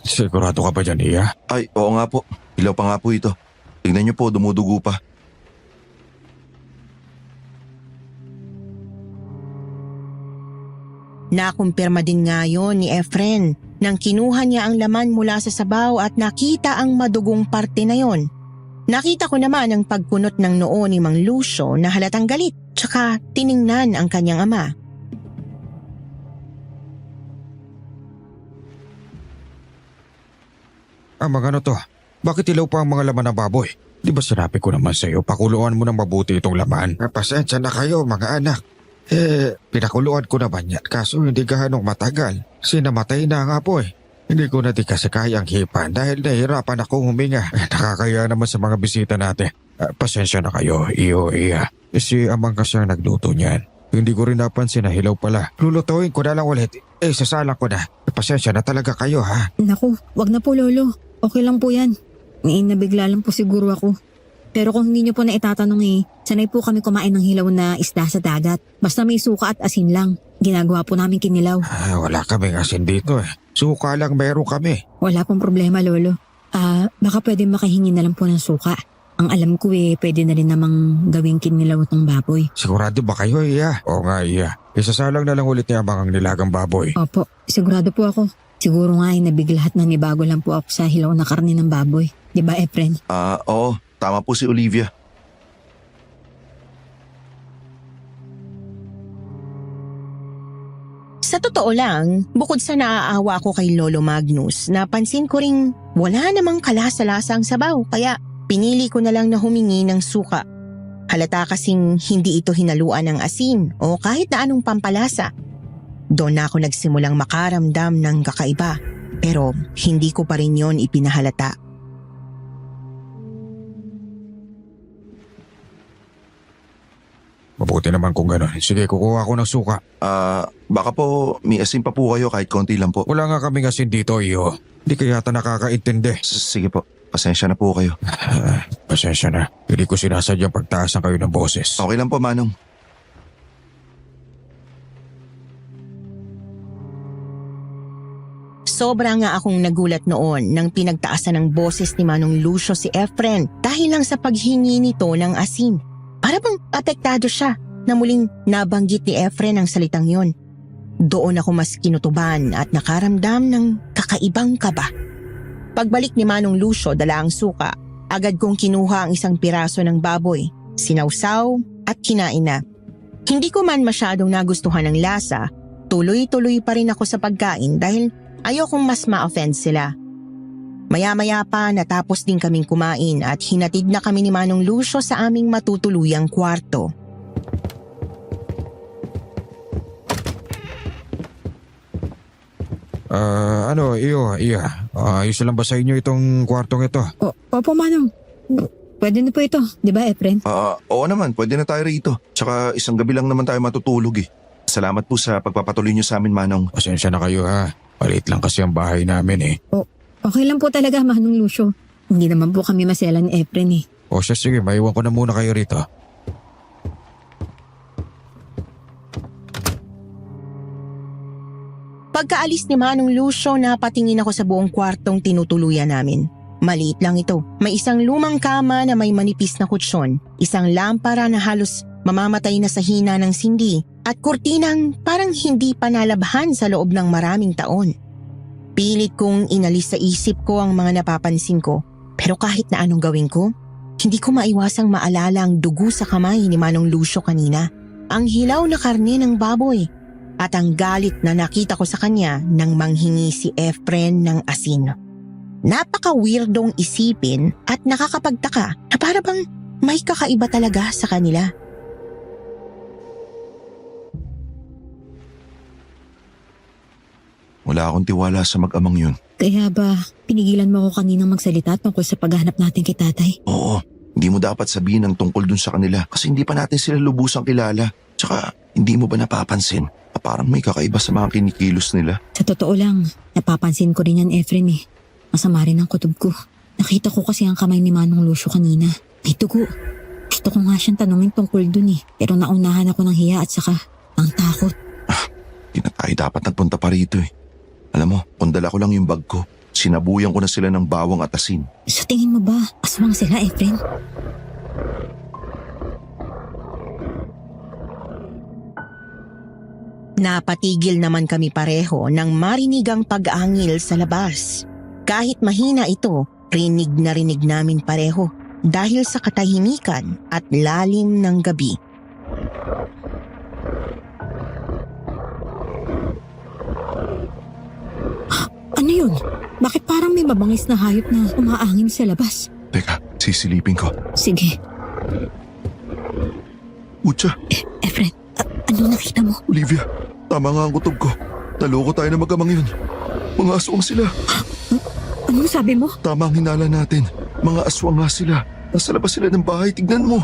E: Sigurado ka ba dyan, Iya?
D: Ay, oo nga po. Ilaw pa nga po ito. Tingnan niyo po, dumudugo pa.
C: Nakumpirma din nga yun ni Efren nang kinuha niya ang laman mula sa sabaw at nakita ang madugong parte na yon. Nakita ko naman ang pagkunot ng noo ni Mang Lucio na halatang galit tsaka tiningnan ang kanyang ama.
E: Mga ano to? Bakit ilaw pa ang mga laman ng baboy? Di ba sinabi ko naman sa iyo, pakuluan mo ng mabuti itong laman? Pasensya na kayo mga anak. Pinakuluan ko naman yan kaso hindi gaanong matagal. Sinamatay na ang apoy. Hindi ko na di kasi kayang hipan dahil nahirapan akong huminga. Nakakaya naman sa mga bisita natin. Pasensya na kayo, Iya. Si Amang kasi ang nagluto niyan. Hindi ko rin napansin na hilaw pala. Lulutuin ko na lang ulit. Sasalang ko na. Pasensya na talaga kayo ha.
B: Naku, wag na po, Lolo. Okay lang po yan. Nabigla lang po siguro ako. Pero kung hindi nyo po na itatanong sanay po kami kumain ng hilaw na isda sa dagat. Basta may suka at asin lang. Ginagawa po namin kinilaw.
E: Wala kaming asin dito eh. Suka lang meron kami.
B: Wala pong problema, Lolo. Baka pwede makahingi na lang po ng suka. Ang alam ko pwede na rin namang gawing kinilaw ng baboy.
E: Sigurado ba kayo, Iya? Oo nga, Iya. Isasalang na lang ulit niya ang nilagang baboy.
B: Opo, sigurado po ako. Siguro nga nabiglahat na nibago lang po ako sa hilaw na karne ng baboy. Di ba, Efren?
D: Oo. Tama po si Olivia.
C: Sa totoo lang, bukod sa naaawa ko kay Lolo Magnus, napansin ko ring wala namang kalasa-lasa ang sabaw kaya pinili ko na lang na humingi ng suka. Halata kasing hindi ito hinaluan ng asin o kahit na anong pampalasa. Doon na ako nagsimulang makaramdam ng kakaiba pero hindi ko pa rin yon ipinahalata.
E: Mabuti naman kung gano'n. Sige, kukuha ako ng suka.
D: Baka po may asin pa po kayo kahit konti lang po.
E: Wala nga kaming asin dito, iyo. Hindi ka yata nakakaintindi.
D: Sige po, pasensya na po kayo.
E: Pasensya na. Hindi ko sinasadyang pagtaasan kayo ng boses.
D: Okay lang po, Manong.
C: Sobra nga akong nagulat noon nang pinagtaasan ng boses ni Manong Lucio si Efren dahil lang sa paghingi nito ng asin. Para bang apektado siya na muling nabanggit ni Efren ang salitang yon. Doon ako mas kinutuban at nakaramdam ng kakaibang kaba. Pagbalik ni Manong Lucio dala ang suka, agad kong kinuha ang isang piraso ng baboy, sinawsaw at kinain na. Hindi ko man masyadong nagustuhan ang lasa, tuloy-tuloy pa rin ako sa pagkain dahil ayokong mas ma-offend sila. Maya-maya pa natapos din kaming kumain at hinatid na kami ni Manong Lucio sa aming matutuluyang kwarto.
E: Ayos lang ba sa inyo itong kwartong ito?
A: Opo, Manong. Pwede na po ito, di ba, Efren?
D: Oo naman, pwede na tayo rito. Tsaka isang gabi lang naman tayo matutulog eh. Salamat po sa pagpapatuloy niyo sa amin, Manong.
E: Pasensya na kayo ha. Maliit lang kasi ang bahay namin eh.
A: Okay lang po talaga, Manong Lucio. Hindi naman po kami masela ni Efren eh.
E: O siya, sige, maiwan ko na muna kayo rito.
C: Pagkaalis ni Manong Lucio, napatingin ako sa buong kwartong tinutuluyan namin. Maliit lang ito. May isang lumang kama na may manipis na kutsyon, isang lampara na halos mamamatay na sa hina ng sindi, at kurtinang parang hindi pa nalabhan sa loob ng maraming taon. Pilit kong inalis sa isip ko ang mga napapansin ko, pero kahit na anong gawin ko, hindi ko maiwasang maalala ang dugo sa kamay ni Manong Lucio kanina, ang hilaw na karne ng baboy, at ang galit na nakita ko sa kanya nang manghingi si Efren ng asin. Napaka-weirdong isipin at nakakapagtaka na para bang may kakaiba talaga sa kanila.
D: Wala akong tiwala sa mag-amang yun.
A: Kaya ba, pinigilan mo ako kaninang magsalita tungkol sa paghahanap natin kay tatay?
D: Oo, hindi mo dapat sabihin ang tungkol dun sa kanila kasi hindi pa natin sila lubusang kilala. Tsaka, hindi mo ba napapansin na parang may kakaiba sa mga kinikilos nila?
A: Sa totoo lang, napapansin ko rin yan, Efren eh. Masama rin ang kutob ko. Nakita ko kasi ang kamay ni Manong Lucio kanina. May dugo. Gusto ko nga siyang tanungin tungkol dun eh. Pero naunahan ako ng hiya at saka ang takot.
D: Hindi na tayo dapat nagpunta pa rito eh. Alam mo, kung dala ko lang yung bag ko, sinabuyan ko na sila ng bawang at asin.
A: Sa tingin mo ba, aswang sila, Efren?
C: Napatigil naman kami pareho nang marinig ang pag-angil sa labas. Kahit mahina ito, rinig na rinig namin pareho dahil sa katahimikan at lalim ng gabi.
A: Ano yun? Bakit parang may mabangis na hayop na umaangin sa labas?
D: Teka, sisilipin ko.
A: Sige,
D: Utsa,
A: Efren, ano nakita mo?
D: Olivia, tama nga ang kutob ko. Naloko tayo na mag-amang yun. Mga aswang sila.
A: Anong sabi mo?
D: Tama ang hinala natin. Mga aswang nga sila. Nasa labas sila ng bahay, tignan mo.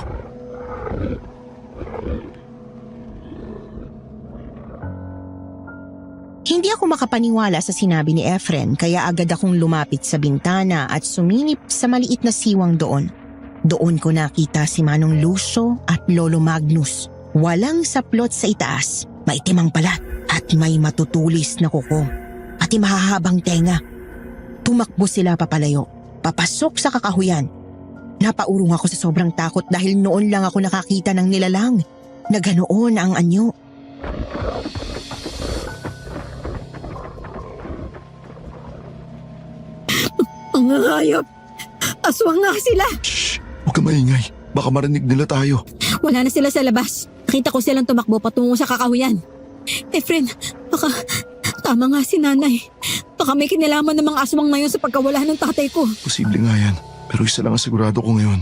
C: Hindi ako makapaniwala sa sinabi ni Efren kaya agad akong lumapit sa bintana at sumilip sa maliit na siwang doon. Doon ko nakita si Manong Lucio at Lolo Magnus. Walang saplot sa itaas, maitim ang balat at may matutulis na kuko. Pati mahahabang tenga. Tumakbo sila papalayo, papasok sa kakahuyan. Napaurong ako sa sobrang takot dahil noon lang ako nakakita ng nilalang na ganoon ang anyo.
A: Ang hayop! Aswang nga sila!
D: Shh! Huwag ka maingay. Baka marinig nila tayo.
A: Wala na sila sa labas. Nakita ko silang tumakbo patungo sa kakahuyan. Efren, baka tama nga si nanay. Baka may kinalaman ng mga aswang na yun sa pagkawala ng tatay ko.
D: Posible nga yan. Pero isa lang ang sigurado ko ngayon.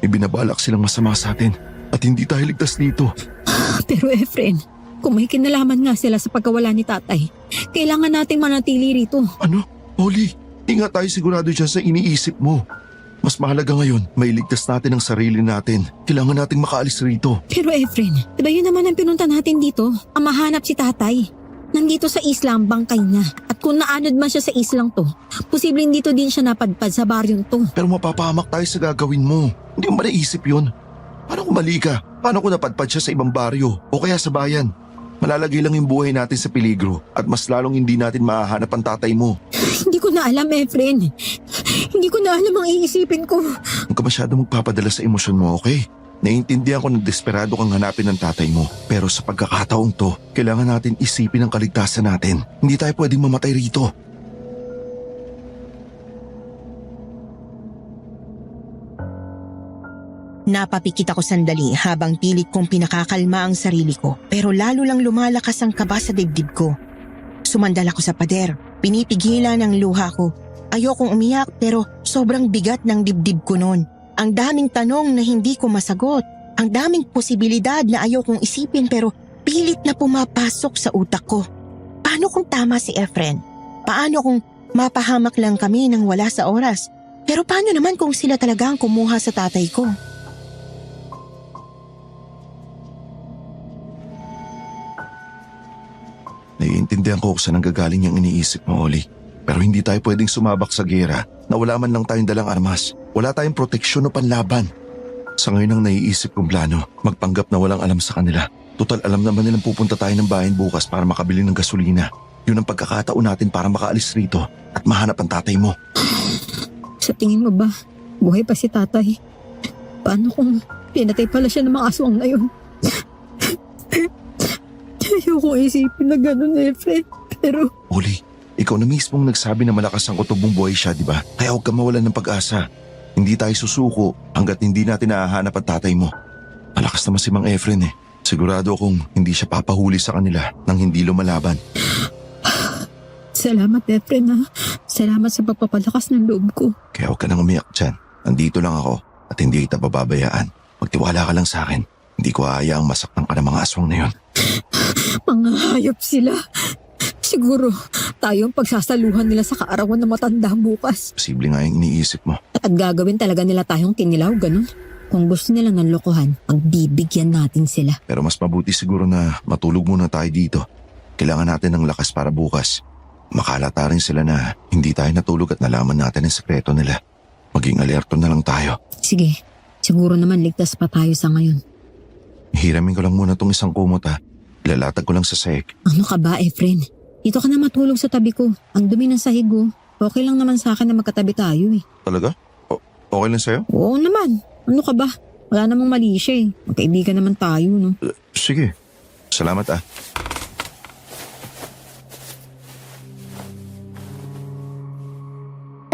D: May binabalak silang masama sa atin. At hindi tayo ligtas dito.
A: Pero Efren, kung may kinalaman nga sila sa pagkawala ni tatay, kailangan nating manatili rito.
D: Ano? Holly, ingat tayo sigurado dyan sa iniisip mo. Mas mahalaga ngayon, mailigtas natin ang sarili natin. Kailangan nating makaalis rito.
A: Pero Efren, diba yun naman ang pinunta natin dito? Ang mahanap si tatay. Nandito sa isla ang bangkay niya. At kung naanod man siya sa islang to, posibleng dito din siya napadpad sa baryong to.
D: Pero mapapahamak tayo sa gagawin mo. Hindi mo ba naisip yun? Paano kung mali ka? Paano kung napadpad siya sa ibang baryo o kaya sa bayan? Malalagay lang yung buhay natin sa peligro at mas lalong hindi natin mahahanap ang tatay mo.
A: Hindi ko na alam, Efren. Hindi ko na alam ang iisipin ko.
D: Huwag ka masyado magpapadala sa emosyon mo, okay? Naiintindihan ko na desperado kang hanapin ng tatay mo. Pero sa pagkakataong to, kailangan natin isipin ang kaligtasan natin. Hindi tayo pwedeng mamatay rito.
C: Napapikit ako sandali habang pilit kong pinakakalma ang sarili ko, pero lalo lang lumalakas ang kaba sa dibdib ko. Sumandal ako sa pader, pinipigilan ang luha ko. Ayokong umiyak pero sobrang bigat ng dibdib ko noon. Ang daming tanong na hindi ko masagot, ang daming posibilidad na ayokong isipin pero pilit na pumapasok sa utak ko. Paano kung tama si Efren? Paano kung mapahamak lang kami nang wala sa oras? Pero paano naman kung sila talaga ang kumuha sa tatay ko?
D: Naiintindihan ko kung saan nanggagaling yung iniisip mo, Oli. Pero hindi tayo pwedeng sumabak sa gera na wala man lang tayong dalang armas. Wala tayong proteksyon o panlaban. Sa ngayon ang naiisip kong plano, magpanggap na walang alam sa kanila. Total alam naman nilang pupunta tayo ng bayan bukas para makabili ng gasolina. Yun ang pagkakataon natin para makaalis rito at mahanap ang tatay mo.
A: Sa tingin mo ba, buhay pa si tatay? Paano kung pinatay pala siya ng mga aswang na yun? Ayoko isipin na gano'n, Efren. Pero
D: Oli, ikaw na mismong nagsabi na malakas ang kutubong buhay siya, di ba? Kaya huwag ka mawalan ng pag-asa. Hindi tayo susuko hanggat hindi natin nahahanap ang tatay mo. Malakas naman si Mang Efren eh. Sigurado akong hindi siya papahuli sa kanila nang hindi lumalaban.
A: salamat, Efren, ha. Salamat sa pagpapalakas ng loob ko.
D: Kaya huwag ka nang umiyak dyan. Nandito lang ako at hindi kita pababayaan. Magtiwala ka lang sa akin. Hindi ko hahayaang masaktan ka ng mga aswang na yun.
A: Mga hayop sila. Siguro, tayo ang pagsasaluhan nila sa kaarawan na matanda bukas.
D: Posible nga yung iniisip mo.
A: At gagawin talaga nila tayong kinilaw, ganun. Kung gusto nilang ng lokohan, pagbibigyan natin sila.
D: Pero mas mabuti siguro na matulog muna tayo dito. Kailangan natin ng lakas para bukas. Makalata rin sila na hindi tayo natulog at nalaman natin ang sekreto nila. Maging alerto na lang tayo.
A: Sige, siguro naman ligtas pa tayo sa ngayon.
D: Hiramin ko lang muna tong isang kumot ha. Ilalatag ko lang sa sahig.
A: Ano ka ba, Efren? Dito ka na matulog sa tabi ko. Ang dumi ng sahig ko. Okay lang naman sa akin na magkatabi tayo eh.
D: Talaga? Okay lang sa'yo?
A: Oo naman. Ano ka ba? Wala namang mali siya eh. Magkaibigan naman tayo, no?
D: Sige. Salamat ah.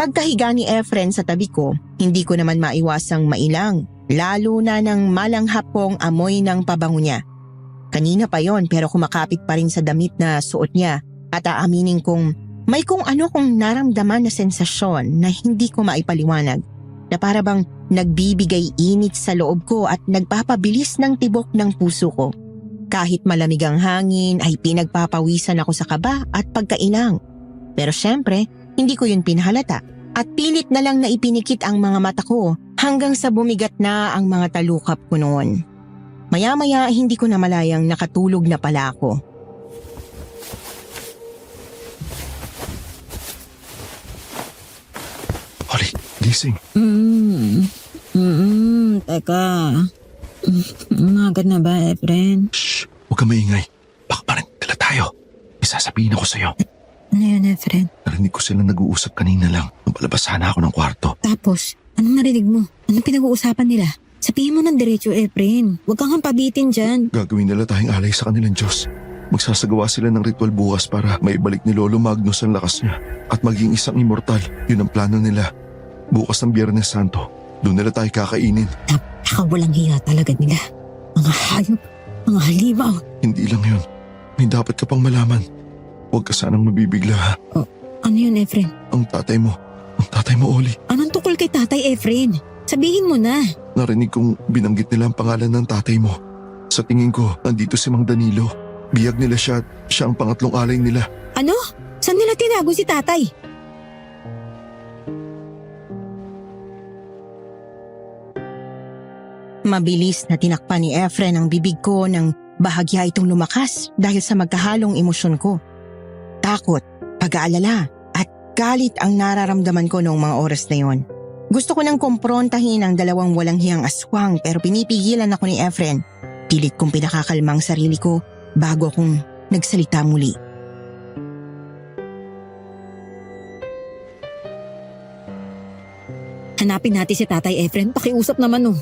C: Pagkahiga ni Efren sa tabi ko, hindi ko naman maiwasang mailang, lalo na nang malanghap kong amoy ng pabango niya. Kanina pa yon pero kumakapit pa rin sa damit na suot niya at aaminin kong may kung ano kong naramdaman na sensasyon na hindi ko maipaliwanag, na para bang nagbibigay init sa loob ko at nagpapabilis ng tibok ng puso ko. Kahit malamig ang hangin ay pinagpapawisan ako sa kaba at pagkailang. Pero syempre, hindi ko yun pinahalata at pilit na lang na ipinikit ang mga mata ko hanggang sa bumigat na ang mga talukap ko noon. Maya-maya hindi ko na malayang nakatulog na pala ako.
D: Oli, gising.
A: Teka. Umagat na ba, Efren?
D: Shh, huwag ka maingay. Baka parang tala tayo. May sasabihin ako sa'yo.
A: Ano yun, Efren?
D: Narinig ko silang nag-uusap kanina lang. Napalabas sana ako ng kwarto.
A: Tapos, anong narinig mo? Anong pinag-uusapan nila? Sabihin mo ng diretso, Efren. Huwag kang pabitin dyan.
D: Gagawin nila tayong alay sa kanilang Diyos. Magsasagawa sila ng ritual bukas para maibalik ni Lolo Magnus ang lakas niya at maging isang immortal. Yun ang plano nila. Bukas ng Biyernes Santo, doon nila tayo kakainin.
A: Napakawalang hiya talaga nila. Mga hayop, mga halimaw.
D: Hindi lang yun. May dapat ka pang malaman. Huwag ka sanang mabibigla ha.
A: Ano yun, Efren?
D: Ang tatay mo, Oli.
A: Anong tukol kay Tatay Efren? Sabihin mo na.
D: Narinig kong binanggit nila ang pangalan ng tatay mo. Sa tingin ko, nandito si Mang Danilo. Biyag nila siya at siya ang pangatlong alay nila.
A: Ano? Saan nila tinago si Tatay?
C: Mabilis na tinakpan ni Efren ang bibig ko nang bahagya itong lumakas dahil sa magkahalong emosyon ko. Takot, pag-aalala at galit ang nararamdaman ko noong mga oras na yon. Gusto ko nang kumprontahin ang dalawang walang hiyang aswang pero pinipigilan ako ni Efren. Pilit kong pinakakalmang sarili ko bago akong nagsalita muli.
A: Hanapin natin si Tatay Efren. Pakiusap naman oh.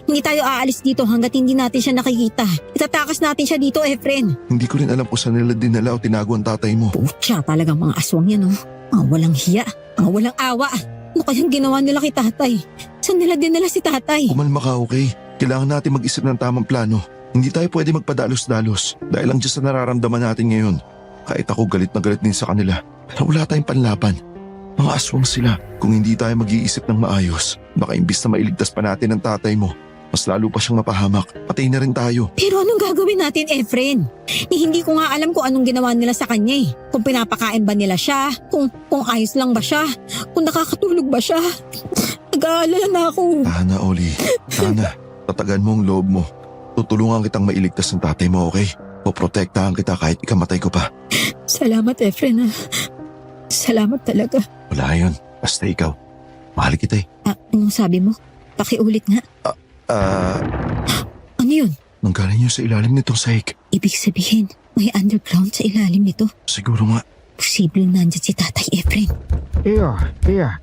A: Hindi tayo aalis dito hanggat hindi natin siya nakikita. Itatakas natin siya dito, Efren.
D: Hindi ko rin alam kung saan nila dinala o tinago ang tatay mo.
A: Putya, talagang mga aswang yan oh. Mga walang hiya, mga walang awa. Ano kayang ginawa nila kay Tatay? Saan nila dinala si Tatay?
D: Kumalma ka, okay? Kailangan natin mag-isip ng tamang plano. Hindi tayo pwede magpadalos-dalos dahil lang dyan sa nararamdaman natin ngayon. Kahit ako galit na galit din sa kanila. Pero wala tayong panlaban. Mga aswang sila. Kung hindi tayo mag-iisip ng maayos, baka imbis na mailigtas pa natin ang tatay mo, mas lalo pa siyang mapahamak. Patay na rin tayo.
A: Pero anong gagawin natin, Efren? Hindi ko nga alam kung anong ginawa nila sa kanya eh. Kung pinapakain ba nila siya, kung ayos lang ba siya, kung nakakatulog ba siya. Nag-aalala na ako.
D: Tana, Oli. Tana, tatagan mo ang loob mo. Tutulungan kitang mailigtas ng tatay mo, okay? Poprotektahan kita kahit ikamatay ko pa.
A: Salamat, Efren. Salamat talaga.
D: Wala yun. Basta ikaw. Mahal kita eh.
A: Anong sabi mo? Pakiulit nga. Ano yun?
D: Nanggaling yun sa ilalim nitong sahig.
A: Ibig sabihin, may underground sa ilalim nito.
D: Siguro nga.
A: Posibleng nandyan si Tatay Efren.
E: Iya.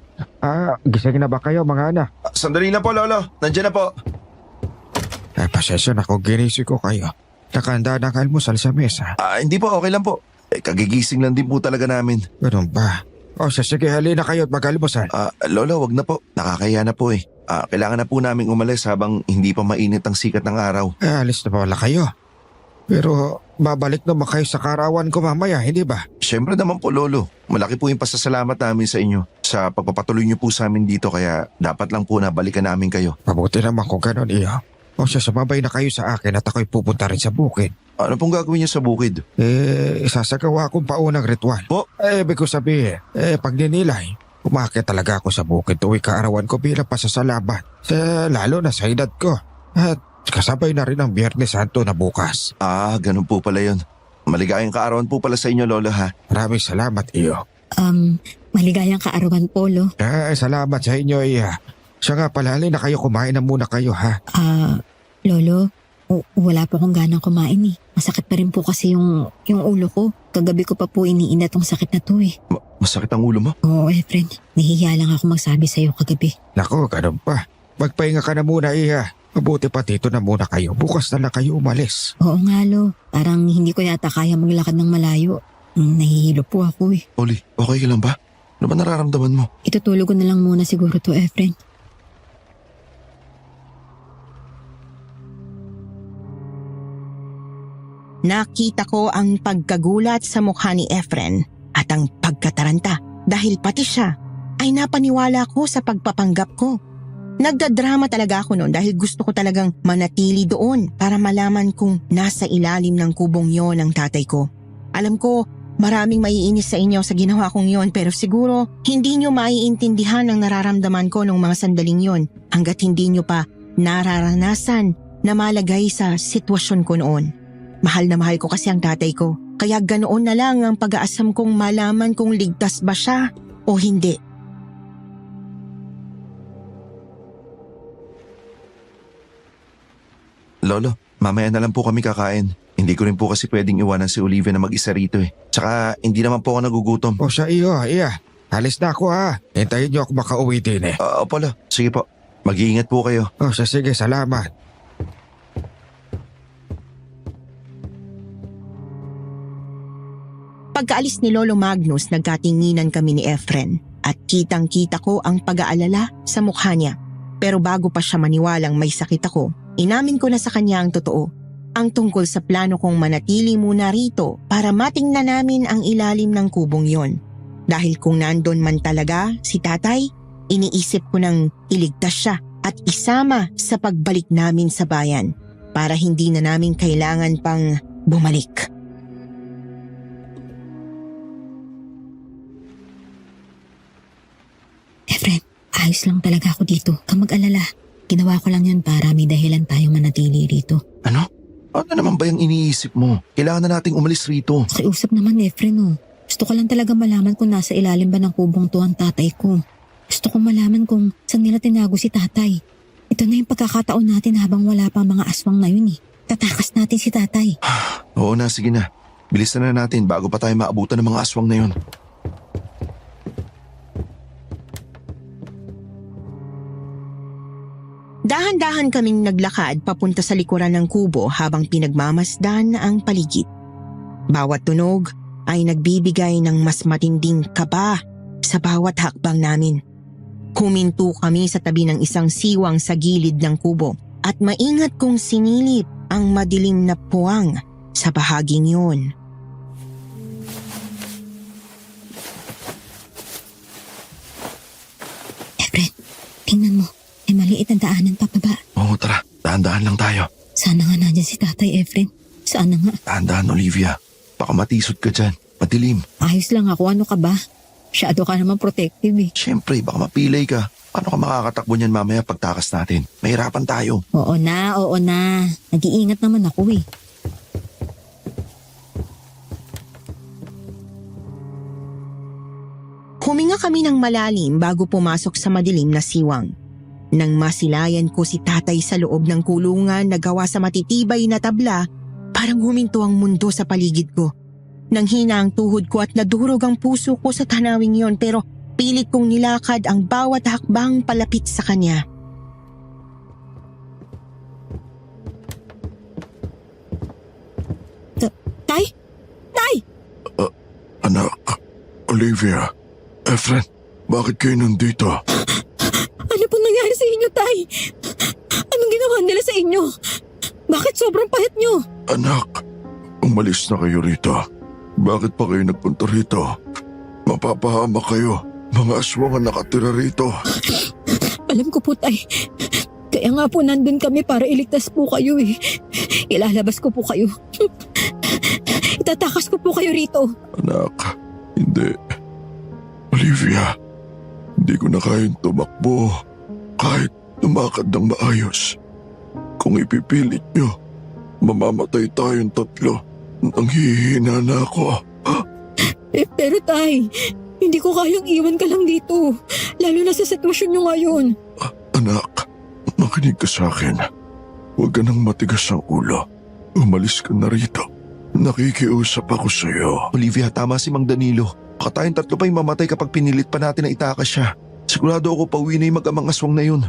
E: Gising na ba kayo mga anak?
D: Sandali na po, Lolo. Nandiyan na po.
E: Pasensya na kung ginising ko kayo. Nakahanda na ang almusal sa mesa.
D: Hindi po, okay lang po. Kagigising lang din po talaga namin.
E: Ganun ba? O sige, halina kayo at mag-almusal.
D: Lolo, wag na po. Nakakaya na po eh. Kailangan na po namin umalis habang hindi pa mainit ang sikat ng araw.
E: Alis na pala kayo. Pero babalik naman kayo sa karawan ko mamaya, hindi ba?
D: Siyempre naman po, Lolo. Malaki po yung pasasalamat namin sa inyo sa pagpapatuloy niyo po sa amin dito kaya dapat lang po na balikan namin kayo.
E: Mabuti naman kung ganun, iyo. O sumabay na kayo sa akin at ako'y pupunta rin sa bukid.
D: Ano pong gagawin niyo sa bukid?
E: Sasagawa akong paunang ritual.
D: Po?
E: Ibig ko sabihin, pag ninilay, umakit talaga ako sa bukid tuwing kaarawan ko bilang pasasalamat. Lalo na sa edad ko. At kasabay na rin ang Biyernes Santo na bukas.
D: Ganun po pala yun. Maligayang kaarawan po pala sa inyo, Lolo, ha?
E: Maraming salamat, iyo.
A: Maligayang kaarawan, Polo.
E: Salamat sa inyo, iya. Siya nga pala, na kayo, kumain na muna kayo, ha?
A: Lolo, wala po akong ganang kumain eh. Masakit pa rin po kasi yung ulo ko. Kagabi ko pa po iniinat tong sakit na to eh.
D: Masakit ang ulo mo?
A: Oo, Efren. Nahihiya lang ako magsabi sa'yo kagabi.
E: Nako, ganun pa. Magpahinga ka na muna, iya. Mabuti pa dito na muna kayo. Bukas na lang kayo umalis.
A: Oo nga, Lo. Parang hindi ko yata kaya maglakad ng malayo. Nahihilo po ako eh.
D: Oli, okay ka lang ba? Ano ba nararamdaman mo?
A: Itutulog ko na lang muna siguro to, Efren.
C: Nakita ko ang pagkagulat sa mukha ni Efren at ang pagkataranta dahil pati siya ay napaniwala ko sa pagpapanggap ko. Nagdadrama talaga ako noon dahil gusto ko talagang manatili doon para malaman kung nasa ilalim ng kubong yon ang tatay ko. Alam ko maraming maiinis sa inyo sa ginawa kong yon pero siguro hindi nyo maiintindihan ang nararamdaman ko nung mga sandaling yon hanggat hindi nyo pa nararanasan na malagay sa sitwasyon ko noon. Mahal na mahal ko kasi ang tatay ko. Kaya ganoon na lang ang pag-aasam kong malaman kung ligtas ba siya o hindi.
D: Lolo, mamaya na lang po kami kakain. Hindi ko rin po kasi pwedeng iwanan si Olivia na mag-isa rito eh. Tsaka hindi naman po ako nagugutom.
E: O siya, iyo, iya. Alis na ako, ha. Hintayin niyo ako makauwi din eh.
D: Opo, Lo. Sige po. Mag-iingat po kayo.
E: O siya, sige, salamat.
C: Pagkaalis ni Lolo Magnus, nagkatinginan kami ni Efren at kitang-kita ko ang pag-aalala sa mukha niya. Pero bago pa siya maniwalang may sakit ako, inamin ko na sa kanya ang totoo. Ang tungkol sa plano kong manatili muna rito para matingnan namin ang ilalim ng kubong yon. Dahil kung nandun man talaga si tatay, iniisip ko nang iligtas siya at isama sa pagbalik namin sa bayan para hindi na namin kailangan pang bumalik.
A: Efren, ayos lang talaga ako dito. Ka mag-alala. Ginawa ko lang yun para may dahilan tayong manatili rito.
D: Ano? Ano naman ba yung iniisip mo? Kailangan na nating umalis rito.
A: Pakiusap naman, Efren oh. Gusto ko lang talaga malaman kung nasa ilalim ba ng kubong to ang tatay ko. Gusto ko malaman kung saan nila tinago si tatay. Ito na yung pagkakataon natin habang wala pa mga aswang na yun eh. Tatakas natin si tatay.
D: Oo na, sige na. Bilisan na natin bago pa tayo maabutan ng mga aswang na yun.
C: Dahan-dahan kaming naglakad papunta sa likuran ng kubo habang pinagmamasdan ang paligid. Bawat tunog ay nagbibigay ng mas matinding kaba sa bawat hakbang namin. Huminto kami sa tabi ng isang siwang sa gilid ng kubo at maingat kong sinilip ang madilim na puwang sa bahaging yun.
B: Efren, tingnan mo. May maliit na daanan pababa.
D: Oo, tara. Dahan-dahan lang tayo.
B: Sana nga nandyan si Tatay Efren. Sana nga.
D: Dahan-dahan, Olivia. Baka matisod ka dyan. Madilim.
B: Ayos lang ako. Ano ka ba? Masyado ka naman protective eh.
D: Siyempre, baka mapilay ka. Paano ka makakatakbo niyan mamaya pagtakas natin? Mahirapan tayo.
B: Oo na. Nag-iingat naman ako eh.
C: Huminga kami ng malalim bago pumasok sa madilim na siwang. Nang masilayan ko si tatay sa loob ng kulungan na gawa sa matitibay na tabla, parang huminto ang mundo sa paligid ko. Nang hina ang tuhod ko at nadurog ang puso ko sa tanawing yon, pero pilit kong nilakad ang bawat hakbang palapit sa kanya.
B: Tay? Tay!
E: Anak, Olivia, Efren, bakit kayo nandito?
A: Ano pong nangyari sa inyo, Tay? Anong ginawa nila sa inyo? Bakit sobrang pahit nyo?
E: Anak, umalis na kayo rito. Bakit pa kayo nagpunta rito? Mapapahamak kayo. Mga aswang ang nakatira rito.
A: Alam ko po, Tay. Kaya nga po nandun kami para iligtas po kayo eh. Ilalabas ko po kayo. Itatakas ko po kayo rito.
E: Anak, hindi. Olivia, hindi ko na kayang tumakbo kahit lumakad ng maayos. Kung ipipilit nyo, mamamatay tayong tatlo. Nanghihina na ako.
A: Pero Tay, hindi ko kayang iwan ka lang dito. Lalo na sa sitwasyon nyo ngayon.
E: Anak, makinig ka sa akin. Huwag ka nang matigas ang ulo. Umalis ka na rito. Nakikiusap ako sa iyo.
D: Olivia, tama si Mang Danilo. Baka tayong tatlo pa yung mamatay kapag pinilit pa natin na itakas siya. Sigurado ako pauwi na yung mag-amang aswang na yun.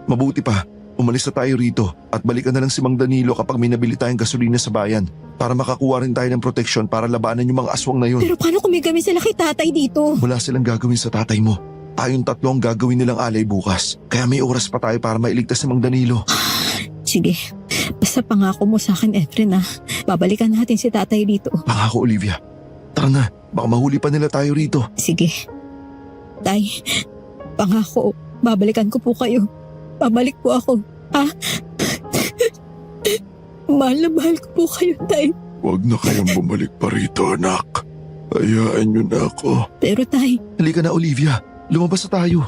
D: Mabuti pa, umalis na tayo rito at balikan na lang si Mang Danilo kapag may nabili tayong gasolina sa bayan para makakuha rin tayo ng proteksyon para labanan yung mga aswang na yun.
A: Pero paano kung may gawin sila kay Tatay dito?
D: Wala silang gagawin sa tatay mo. Tayong tatlo ang gagawin nilang alay bukas. Kaya may oras pa tayo para mailigtas si Mang Danilo.
A: Sige, basta pangako mo sa akin, Efren ah. Babalikan natin si Tatay dito.
D: Pangako, Olivia. Tara na, baka mahuli pa nila tayo rito.
A: Sige. Tay, pangako, babalikan ko po kayo. Babalik po ako. Ha? Mahal na mahal ko po kayo, Tay.
E: Huwag na kayong bumalik pa rito, anak. Hayaan niyo na ako.
A: Pero Tay,
D: Halika na, Olivia. Lumabas na tayo.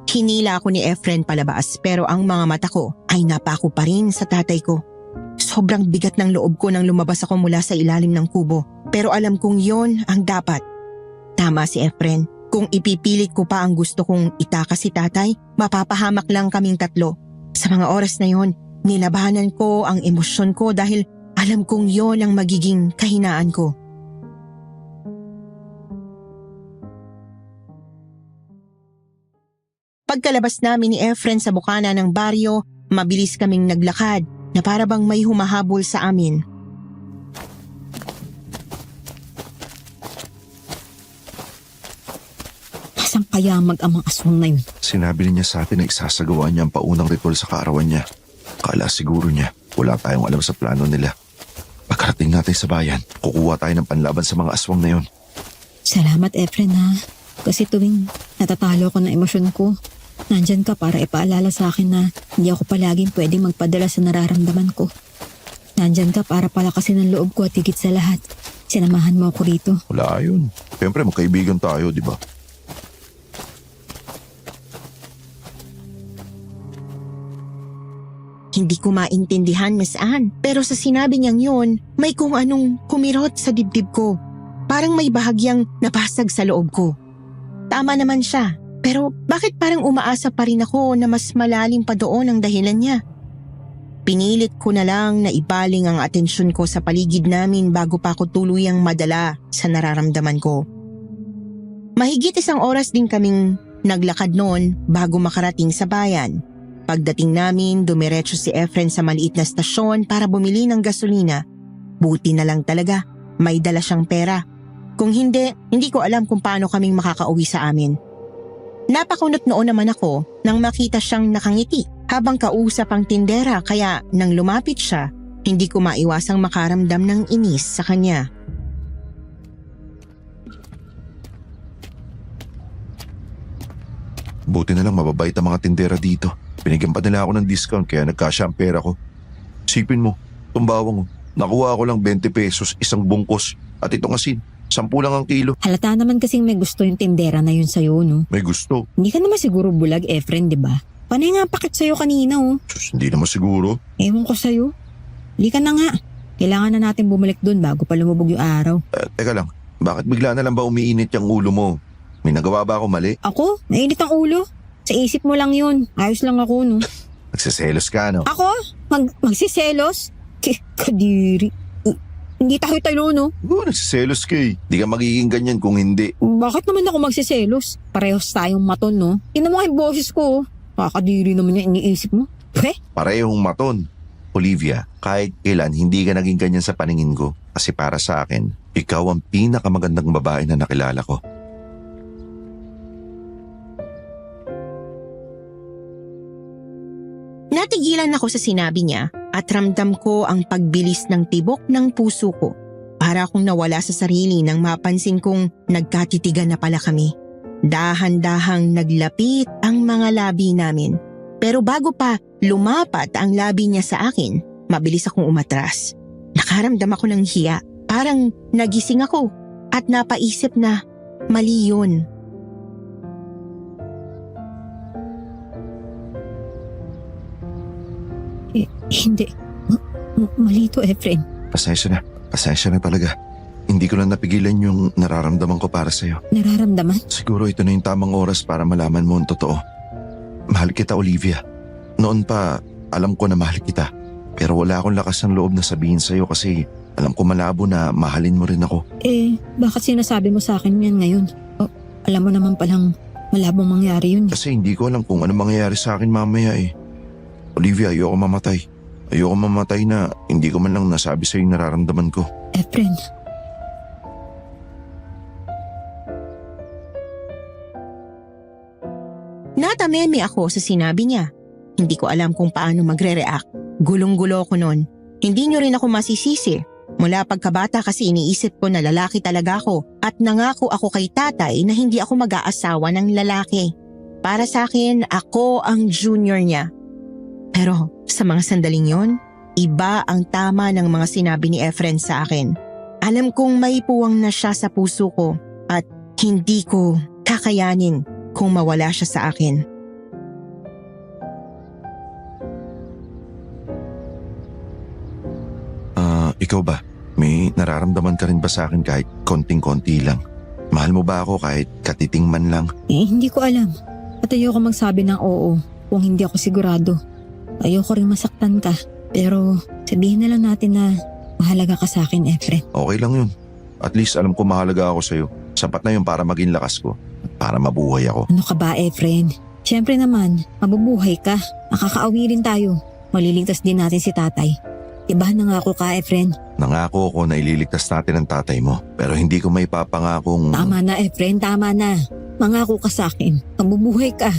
C: Hinila ako ni Efren palabas pero ang mga mata ko ay napako pa rin sa tatay ko. Sobrang bigat ng loob ko nang lumabas ako mula sa ilalim ng kubo. Pero alam kong yon ang dapat. Tama si Efren. Kung ipipilit ko pa ang gusto kong itakas si tatay, mapapahamak lang kaming tatlo. Sa mga oras na yon, nilabanan ko ang emosyon ko dahil alam kong yon ang magiging kahinaan ko. Pagkalabas namin ni Efren sa bukana ng baryo, mabilis kaming naglakad na para bang may humahabol sa amin.
B: Nasaan kaya ang mag-amang aswang na yun?
D: Sinabi niya sa atin na isasagawa niya ang paunang ritual sa kaarawan niya. Kala siguro niya, wala tayong alam sa plano nila. Pagkarating natin sa bayan, kukuha tayo ng panlaban sa mga aswang na yun.
B: Salamat Efren ha. Kasi tuwing natatalo ko ng emosyon ko, nandyan ka para ipaalala sa akin na hindi ako palaging pwedeng magpadala sa nararamdaman ko. Nandyan ka para palakasin ang loob ko at higit sa lahat, sinamahan mo ako rito.
D: Wala yun. Siyempre, magkaibigan tayo, di ba?
C: Hindi ko maintindihan, Miss Anne. Pero sa sinabi niyang yun, may kung anong kumirot sa dibdib ko. Parang may bahagyang napasag sa loob ko. Tama naman siya, Pero bakit parang umaasa pa rin ako na mas malalim pa doon ang dahilan niya? Pinilit ko na lang na ibaling ang atensyon ko sa paligid namin bago pa ako tuluyang madala sa nararamdaman ko. Mahigit 1 oras din kaming naglakad noon bago makarating sa bayan. Pagdating namin, dumiretso si Efren sa maliit na stasyon para bumili ng gasolina. Buti na lang talaga, may dala siyang pera. Kung hindi ko alam kung paano kaming makakauwi sa amin. Napakunot noon naman ako nang makita siyang nakangiti habang kausap ang tindera, kaya nang lumapit siya, hindi ko maiwasang makaramdam ng inis sa kanya.
D: Buti na lang mababait ang mga tindera dito. Binigyan pa nila ako ng discount kaya nagkasya ang pera ko. Sipin mo, tumbawang nakuha ko lang 20 pesos isang bungkos at itong asin, 10 lang ang kilo.
B: Halata naman kasing may gusto yung tindera na yun sa'yo, no?
D: May gusto.
B: Hindi ka naman siguro bulag, Efren, di ba? Panay nga pakit sa'yo kanina, oh.
D: Sus, hindi naman siguro.
B: Ewan ko sa'yo. Hindi ka na nga. Kailangan na natin bumalik doon bago pa lumubog yung araw.
D: Teka lang, bakit bigla na lang ba umiinit yung ulo mo? May nagawa ba ako mali?
B: Ako? Mainit ang ulo? Sa isip mo lang yun. Ayos lang ako, no?
D: Nagsiselos ka, no?
B: Ako? Magsiselos? Kadiri. Hindi tayo, no?
D: Oo, nagsiselos ka eh. Di ka magiging ganyan kung hindi.
B: Bakit naman ako magsiselos? Parehos tayong maton, no? Tingnan mo yung boses ko, oh. Kakadiri naman yung iniisip mo.
D: Parehong maton. Olivia, kahit kailan hindi ka naging ganyan sa paningin ko. Kasi para sa akin, ikaw ang pinakamagandang babae na nakilala ko.
C: Natigilan ako sa sinabi niya at ramdam ko ang pagbilis ng tibok ng puso ko. Para akong nawala sa sarili nang mapansin kong nagkatitigan na pala kami. Dahan-dahang naglapit ang mga labi namin. Pero bago pa lumapat ang labi niya sa akin, mabilis akong umatras. Nakaramdam ako ng hiya. Parang nagising ako at napaisip na mali yun.
B: Hindi. Mali to, Efren.
D: Pasensya na talaga. Hindi ko lang napigilan yung nararamdaman ko para sa'yo.
B: Nararamdaman?
D: Siguro ito na yung tamang oras para malaman mo ang totoo. Mahal kita, Olivia. Noon pa, alam ko na mahal kita. Pero wala akong lakas ng loob na sabihin sa'yo kasi alam ko malabo na mahalin mo rin ako.
B: Bakit sinasabi mo sa akin yan ngayon? Alam mo naman palang malabong mangyari yun.
D: Kasi hindi ko alam kung ano mangyayari sa akin mamaya eh. Olivia, ayoko mamatay. Ayoko mamatay na hindi ko man lang nasabi sa'yo yung nararamdaman ko.
B: Efren.
C: Natameme ako sa sinabi niya. Hindi ko alam kung paano magre-react. Gulong-gulo ko noon. Hindi niyo rin ako masisisi. Mula pagkabata kasi iniisip ko na lalaki talaga ako at nangako ako kay tatay na hindi ako mag-aasawa ng lalaki. Para sa akin, ako ang junior niya. Pero sa mga sandaling yon, iba ang tama ng mga sinabi ni Efren sa akin. Alam kong may puwang na siya sa puso ko at hindi ko kakayanin kung mawala siya sa akin.
D: Ikaw ba? May nararamdaman ka rin ba sa akin kahit konting-konti lang? Mahal mo ba ako kahit katiting man lang?
B: Hindi ko alam. At ayoko magsabi ng oo kung hindi ako sigurado. Ayoko rin masaktan ka. Pero sabihin na lang natin na mahalaga ka sa akin, Efren.
D: Okay lang yun. At least alam ko mahalaga ako sa'yo. Sapat na yun para maging lakas ko. Para mabuhay ako.
B: Ano ka ba, Efren? Siyempre naman, mabubuhay ka. Makakauwi rin tayo. Maliligtas din natin si tatay. Diba nangako ka, Efren?
D: Nangako ko na ililigtas natin ang tatay mo. Pero hindi ko may papangakong...
B: Tama na, Efren. Tama na. Mangako ka sa akin. Mabubuhay ka.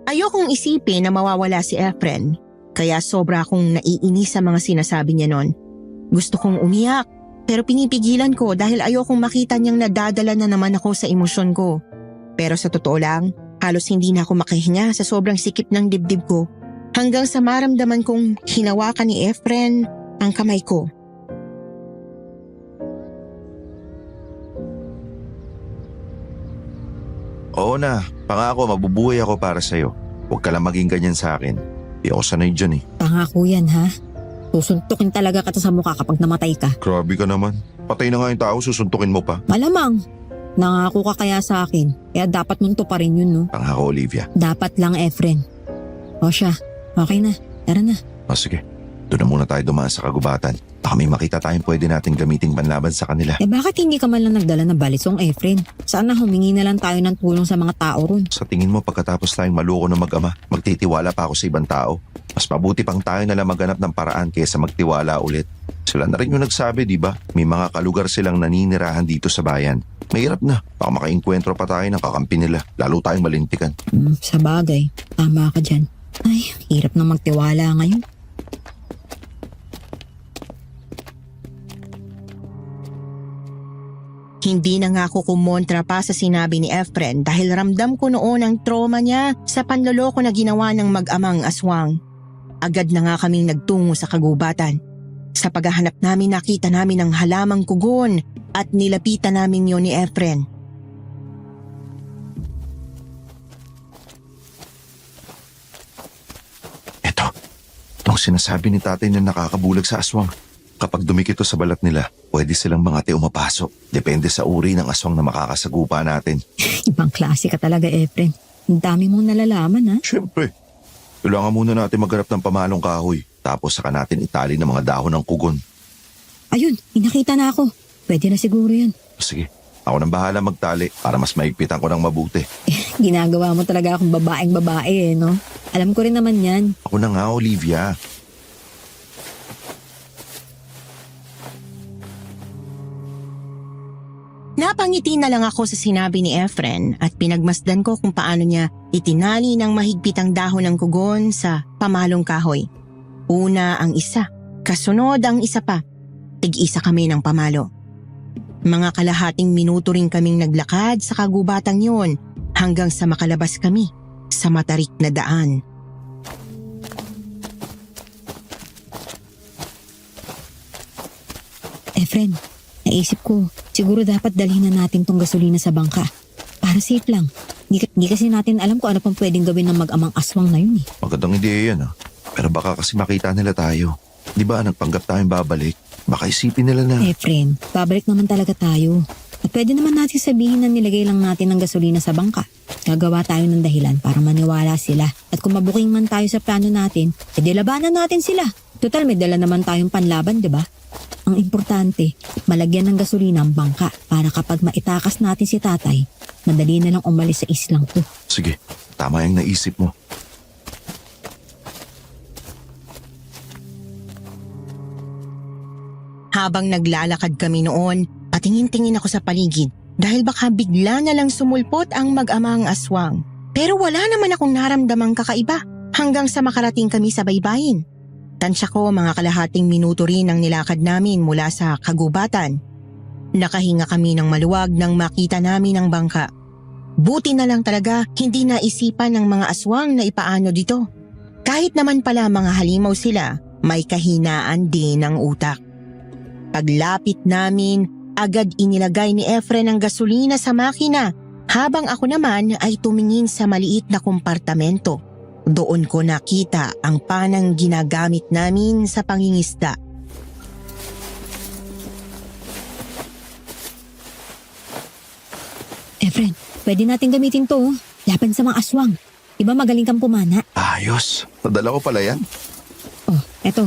C: Ayokong isipin na mawawala si Efren. Kaya sobra akong naiinis sa mga sinasabi niya noon. Gusto kong umiyak. Pero pinipigilan ko dahil ayokong makita niyang nadadala na naman ako sa emosyon ko. Pero sa totoo lang, halos hindi na ako makahinga sa sobrang sikip ng dibdib ko. Hanggang sa maramdaman kong hinawakan ni Efren ang kamay ko.
D: Oo na, pangako mabubuhay ako para sa'yo. Huwag ka lang maging ganyan sa akin. Di ako sanay dyan eh.
B: Pangako yan, ha? Susuntukin talaga kita sa mukha kapag namatay ka.
D: Grabe ka naman. Patay na nga yung tao, susuntukin mo pa.
B: Malamang, nangako ka kaya sa akin. Kaya dapat mong tuparin yun, no?
D: Pangako, Olivia.
B: Dapat lang, Efren. O siya, okay na. Tara na.
D: O sige, doon na muna tayo dumaan sa kagubatan. Baka may makita tayong pwede nating gamiting panlaban sa kanila.
B: Bakit hindi ka man lang nagdala ng balisong, Efren? Sana humingi na lang tayo ng tulong sa mga tao ron.
D: Sa tingin mo pagkatapos tayong maluko ng mag-ama, magtitiwala pa ako sa ibang tao? Mas mabuti pang tayo na lang maghanap ng paraan kaysa magtiwala ulit. Sila na rin yung nagsabi, di ba? May mga kalugar silang naninirahan dito sa bayan. Mahirap na. Baka makainkwentro pa tayo ng kakampi nila. Lalo tayong malintikan.
B: Sa bagay, tama ka dyan. Ay, hirap na magtiwala ngayon.
C: Hindi na nga ako kumontra pa sa sinabi ni Efren dahil ramdam ko noon ang trauma niya sa panloloko na ginawa ng mag-amang aswang. Agad na nga kaming nagtungo sa kagubatan. Sa paghahanap namin nakita namin ang halamang kugon at nilapitan namin yon ni Efren.
D: Itong sinasabi ni tatay na nakakabulag sa aswang. Kapag dumikit ito sa balat nila, pwede silang mangati o mapasok. Depende sa uri ng aswang na makakasagupa natin.
B: Ibang klase ka talaga, Efren. Ang dami mong nalalaman, ha?
D: Siyempre. Kailangan muna natin maghanap ng pamalong kahoy. Tapos saka natin itali ng mga dahon ng kugon.
B: Ayun, inakita na ako. Pwede na siguro yan.
D: Sige, ako nang bahala magtali para mas maigpitan ko ng mabuti.
B: Ginagawa mo talaga akong babaeng babae, no? Alam ko rin naman yan.
D: Ako na nga, Olivia.
C: Napangiti na lang ako sa sinabi ni Efren at pinagmasdan ko kung paano niya itinali ng mahigpit ang dahon ng kugon sa pamalong kahoy. Una ang isa, kasunod ang isa pa. Tig-isa kami ng pamalo. Mga kalahating minuto rin kaming naglakad sa kagubatang yun hanggang sa makalabas kami sa matarik na daan.
B: Efren, naisip ko, siguro dapat dalhin na natin tong gasolina sa bangka. Para safe lang. Di kasi natin alam kung ano pang pwedeng gawin ng mag-amang aswang na yun, eh.
D: Magandang ideya yan, Pero baka kasi makita nila tayo. Di ba nagpanggap tayong babalik? Baka isipin nila na...
B: Efren, babalik naman talaga tayo. At pwede naman natin sabihin na nilagay lang natin ng gasolina sa bangka. Gagawa tayo ng dahilan para maniwala sila. At kung mabuking man tayo sa plano natin, edi labanan natin sila. Total, may dala naman tayong panlaban, di ba? Ang importante, malagyan ng gasolina ang bangka para kapag maitakas natin si tatay, madali na lang umalis sa islang to.
D: Sige, tama yung naisip mo.
C: Habang naglalakad kami noon, patingin-tingin ako sa paligid dahil baka bigla na lang sumulpot ang mag-amang aswang. Pero wala naman akong naramdamang kakaiba hanggang sa makarating kami sa baybayin. Tansya ko mga kalahating minuto rin ang nilakad namin mula sa kagubatan. Nakahinga kami ng maluwag nang makita namin ang bangka. Buti na lang talaga hindi naisipan ng mga aswang na ipaano dito. Kahit naman pala mga halimaw sila, may kahinaan din ang utak. Paglapit namin, agad inilagay ni Efren ang gasolina sa makina habang ako naman ay tumingin sa maliit na kompartamento. Doon ko nakita ang panang ginagamit namin sa pangingisda.
B: Efren, pwede natin gamitin to, laban sa mga aswang. Iba magaling kang pumana.
D: Ayos, nadala ko pala yan.
B: Oh, eto.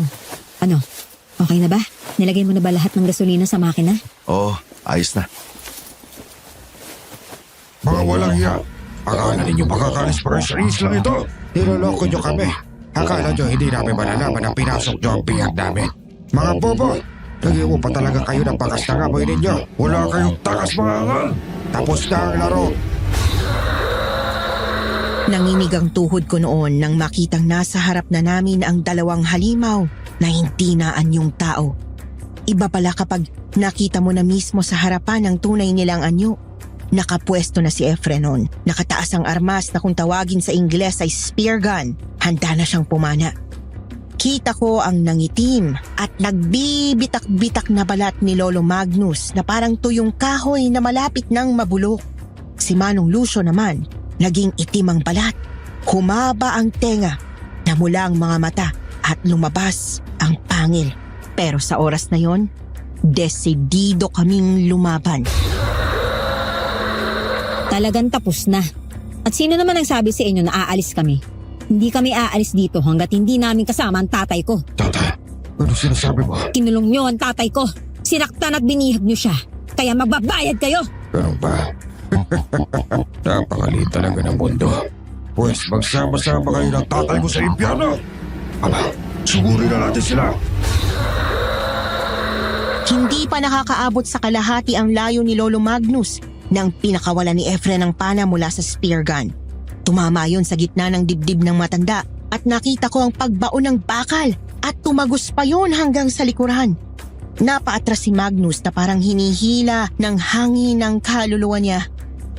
B: Ano? Okay na ba? Nilagay mo na ba lahat ng gasolina sa makina?
D: Oo, ayos na.
E: Mga walang hiya. Akala ninyo makaka-express lang ito. Niloloko nyo kami. Akala nyo hindi namin malalaman na pinasok nyo ang bihag namin. Mga bobo, nag-iwo pa talaga kayo ng bakas ng amoy ninyo. Wala kayong takas mga angal. Tapos na ang laro.
C: Nanginig ang tuhod ko noon nang makitang nasa harap na namin ang dalawang halimaw na hindi na anyong tao. Iba pala kapag nakita mo na mismo sa harapan ang tunay nilang anyo. Nakapwesto na si Efren noon. Nakataas ang armas na kung tawagin sa Ingles ay spear gun. Handa na siyang pumana. Kita ko ang nangitim at nagbibitak-bitak na balat ni Lolo Magnus na parang tuyong kahoy na malapit nang mabulok. Si Manong Lucio naman, naging itim ang balat. Humaba ang tenga, namula ang mga mata at lumabas ang pangil. Pero sa oras na yon, desidido kaming lumaban.
B: Talagang tapos na. At sino naman ang sabi sa inyo na aalis kami? Hindi kami aalis dito hanggat hindi namin kasama ang tatay ko.
E: Tatay, ano sinasabi mo?
B: Kinulong niyo ang tatay ko. Sinaktan at binihag niyo siya. Kaya magbabayad kayo.
E: Ganun ba? Napakaliit talaga ng mundo. Pues magsama-sama kayo ng tatay mo sa impyerno. Aba, sugurin na natin sila.
C: Hindi pa nakakaabot sa kalahati ang layo ni Lolo Magnus nang pinakawalan ni Efren ang pana mula sa spear gun. Tumama yon sa gitna ng dibdib ng matanda at nakita ko ang pagbaon ng bakal at tumagos pa yon hanggang sa likuran. Napaatras si Magnus na parang hinihila ng hangin ng kaluluwa niya.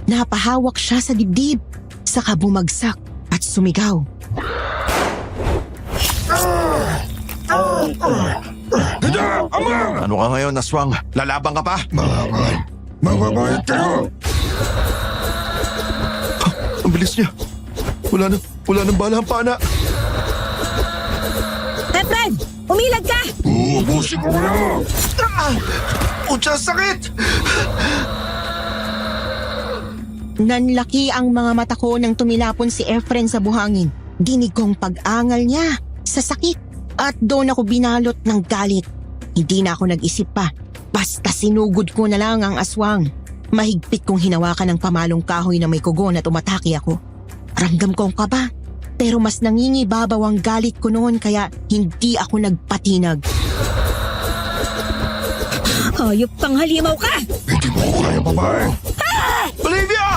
C: Napahawak siya sa dibdib, saka bumagsak at sumigaw.
D: Ano ka ngayon, aswang? Lalabang ka pa?
E: Magbabayad kayo.
D: Ang bilis niya. Wala nang bala ang pana.
B: Efren! Umilag ka!
E: Uubusin ko na.
D: Utsa, sakit!
C: Nanlaki ang mga mata ko nang tumilapon si Efren sa buhangin. Dinig kong pag-angal niya sa sakit at doon ako binalot ng galit. Hindi na ako nag-isip pa. Basta sinugod ko na lang ang aswang. Mahigpit kong hinawakan ang pamalong kahoy na may kugon at umatake ako. Ramdam kong kaba, pero mas nangingibabaw ang galit ko noon kaya hindi ako nagpatinag.
B: Hayop kang halimaw ka!
E: Hindi mo ko kaya, babae.
D: Olivia!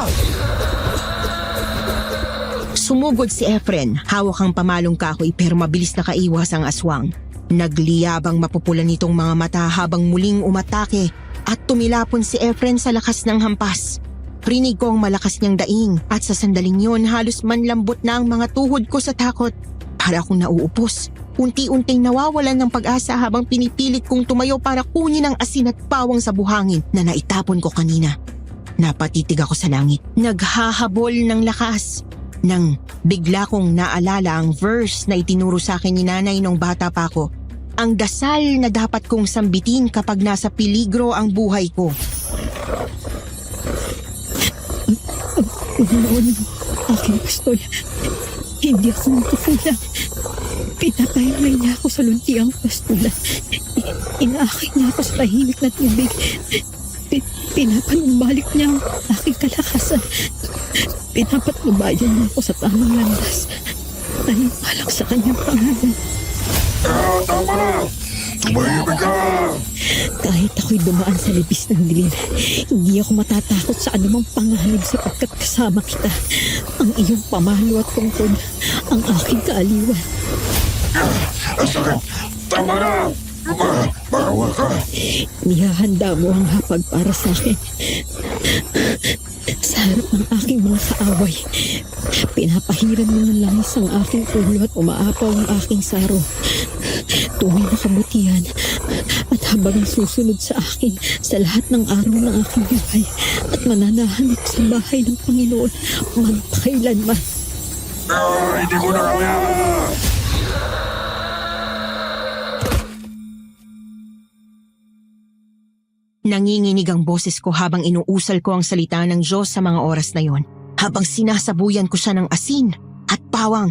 C: Sumugod si Efren, hawak ang pamalong kahoy pero mabilis nakaiwas ang aswang. Nagliyabang mapupulan nitong mga mata habang muling umatake at tumilapon si Efren sa lakas ng hampas. Rinig ko ang malakas niyang daing at sa sandaling yon halos manlambot na ang mga tuhod ko sa takot. Para akong nauupos. Unti-unting nawawalan ng pag-asa habang pinipilit kong tumayo para kunin ang asin at pawang sa buhangin na naitapon ko kanina. Napatitig ako sa langit. Naghahabol ng lakas. Nang bigla kong naalala ang verse na itinuro sa akin ni nanay nung bata pa ako. Ang dasal na dapat kong sambitin kapag nasa peligro ang buhay ko.
A: Noon, aking pastol. Hindi ako magkukulang. Pinapahimay niya ako sa luntiang pastola. Inaakit niya ako sa tahimik na tubig. Pinapanumbalik niya ang aking kalakasan. Pinapatnubayan niya ako sa tamang landas. Naniwalang sa kanyang pangalan.
E: Tama na! Tumahimik ka!
A: Kahit ako'y dumaan sa libis ng dilim, hindi ako matatakot sa anumang panganib sapagkat kasama kita. Ang iyong pamalo at tungkod, ang aking kaaliwan.
E: Ang sakit! Tama na! Maawa ka!
A: Nihahanda mo ang hapag para sa akin. Sa harap ng aking mga kaaway, pinapahiran mo ng langis ang aking ulo at umaapaw ang aking saro. Tunay na kabutihan at habang susunod sa akin sa lahat ng araw ng aking buhay at mananahan ako sa bahay ng Panginoon magpakailanman.
E: Hindi ko na kaya!
C: Nanginginig ang boses ko habang inuusal ko ang salita ng Diyos sa mga oras na yon. Habang sinasabuyan ko siya ng asin at pawang.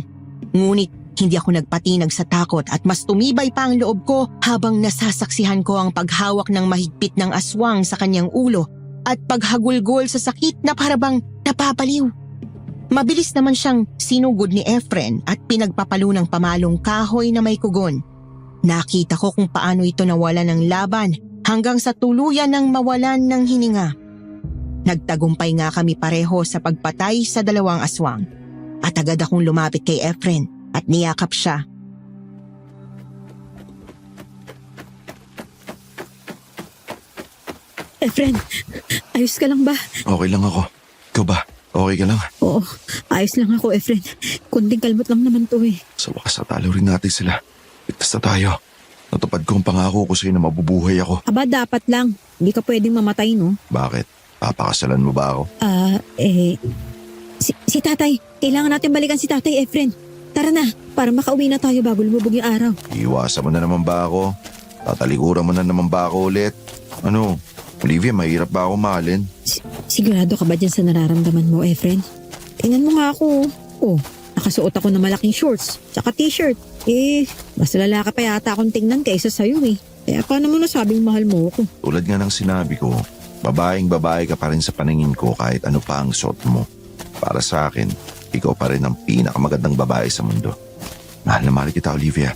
C: Ngunit hindi ako nagpatinag sa takot at mas tumibay pa ang loob ko habang nasasaksihan ko ang paghawak ng mahigpit ng aswang sa kanyang ulo at paghagulgol sa sakit na parabang napapaliw. Mabilis naman siyang sinugod ni Efren at pinagpapalo ng pamalong kahoy na may kugon. Nakita ko kung paano ito nawala ng laban hanggang sa tuluyan ng mawalan ng hininga. Nagtagumpay nga kami pareho sa pagpatay sa dalawang aswang at agad akong lumapit kay Efren at niyakap siya.
A: Efren, ayos ka lang ba?
D: Okay lang ako. Ikaw ba? Okay ka lang?
A: Oo, ayos lang ako, Efren. Kunting kalmot lang naman to eh.
D: Sa wakas natalo rin natin sila. Ligtas na tayo. Natupad ko ang pangako ko sa'yo na mabubuhay ako.
B: Aba, dapat lang. Hindi ka pwedeng mamatay, no?
D: Bakit? Papakasalan mo ba ako?
B: Si tatay. Kailangan natin balikan si tatay, Efren.
A: Tara na, para makauwi na tayo bago lumubog yung araw.
D: Iwasan mo na naman ba ako? Tatalikuran mo na naman ba ako ulit? Ano? Olivia, mahirap ba ako mahalin?
A: Sigurado ka ba dyan sa nararamdaman mo, Efren? Tingnan mo nga ako. Oh, nakasuot ako ng malaking shorts, tsaka t-shirt. Mas lalaki pa yata akong tingnan kaysa sa'yo eh. Kaya paano mo nasabing mahal mo ako?
D: Tulad nga ng sinabi ko, babaeng babae ka pa rin sa paningin ko kahit ano pa ang suot mo. Para sa akin, ikaw pa rin ang pinakamagandang babae sa mundo. Mahal na mahal kita, Olivia.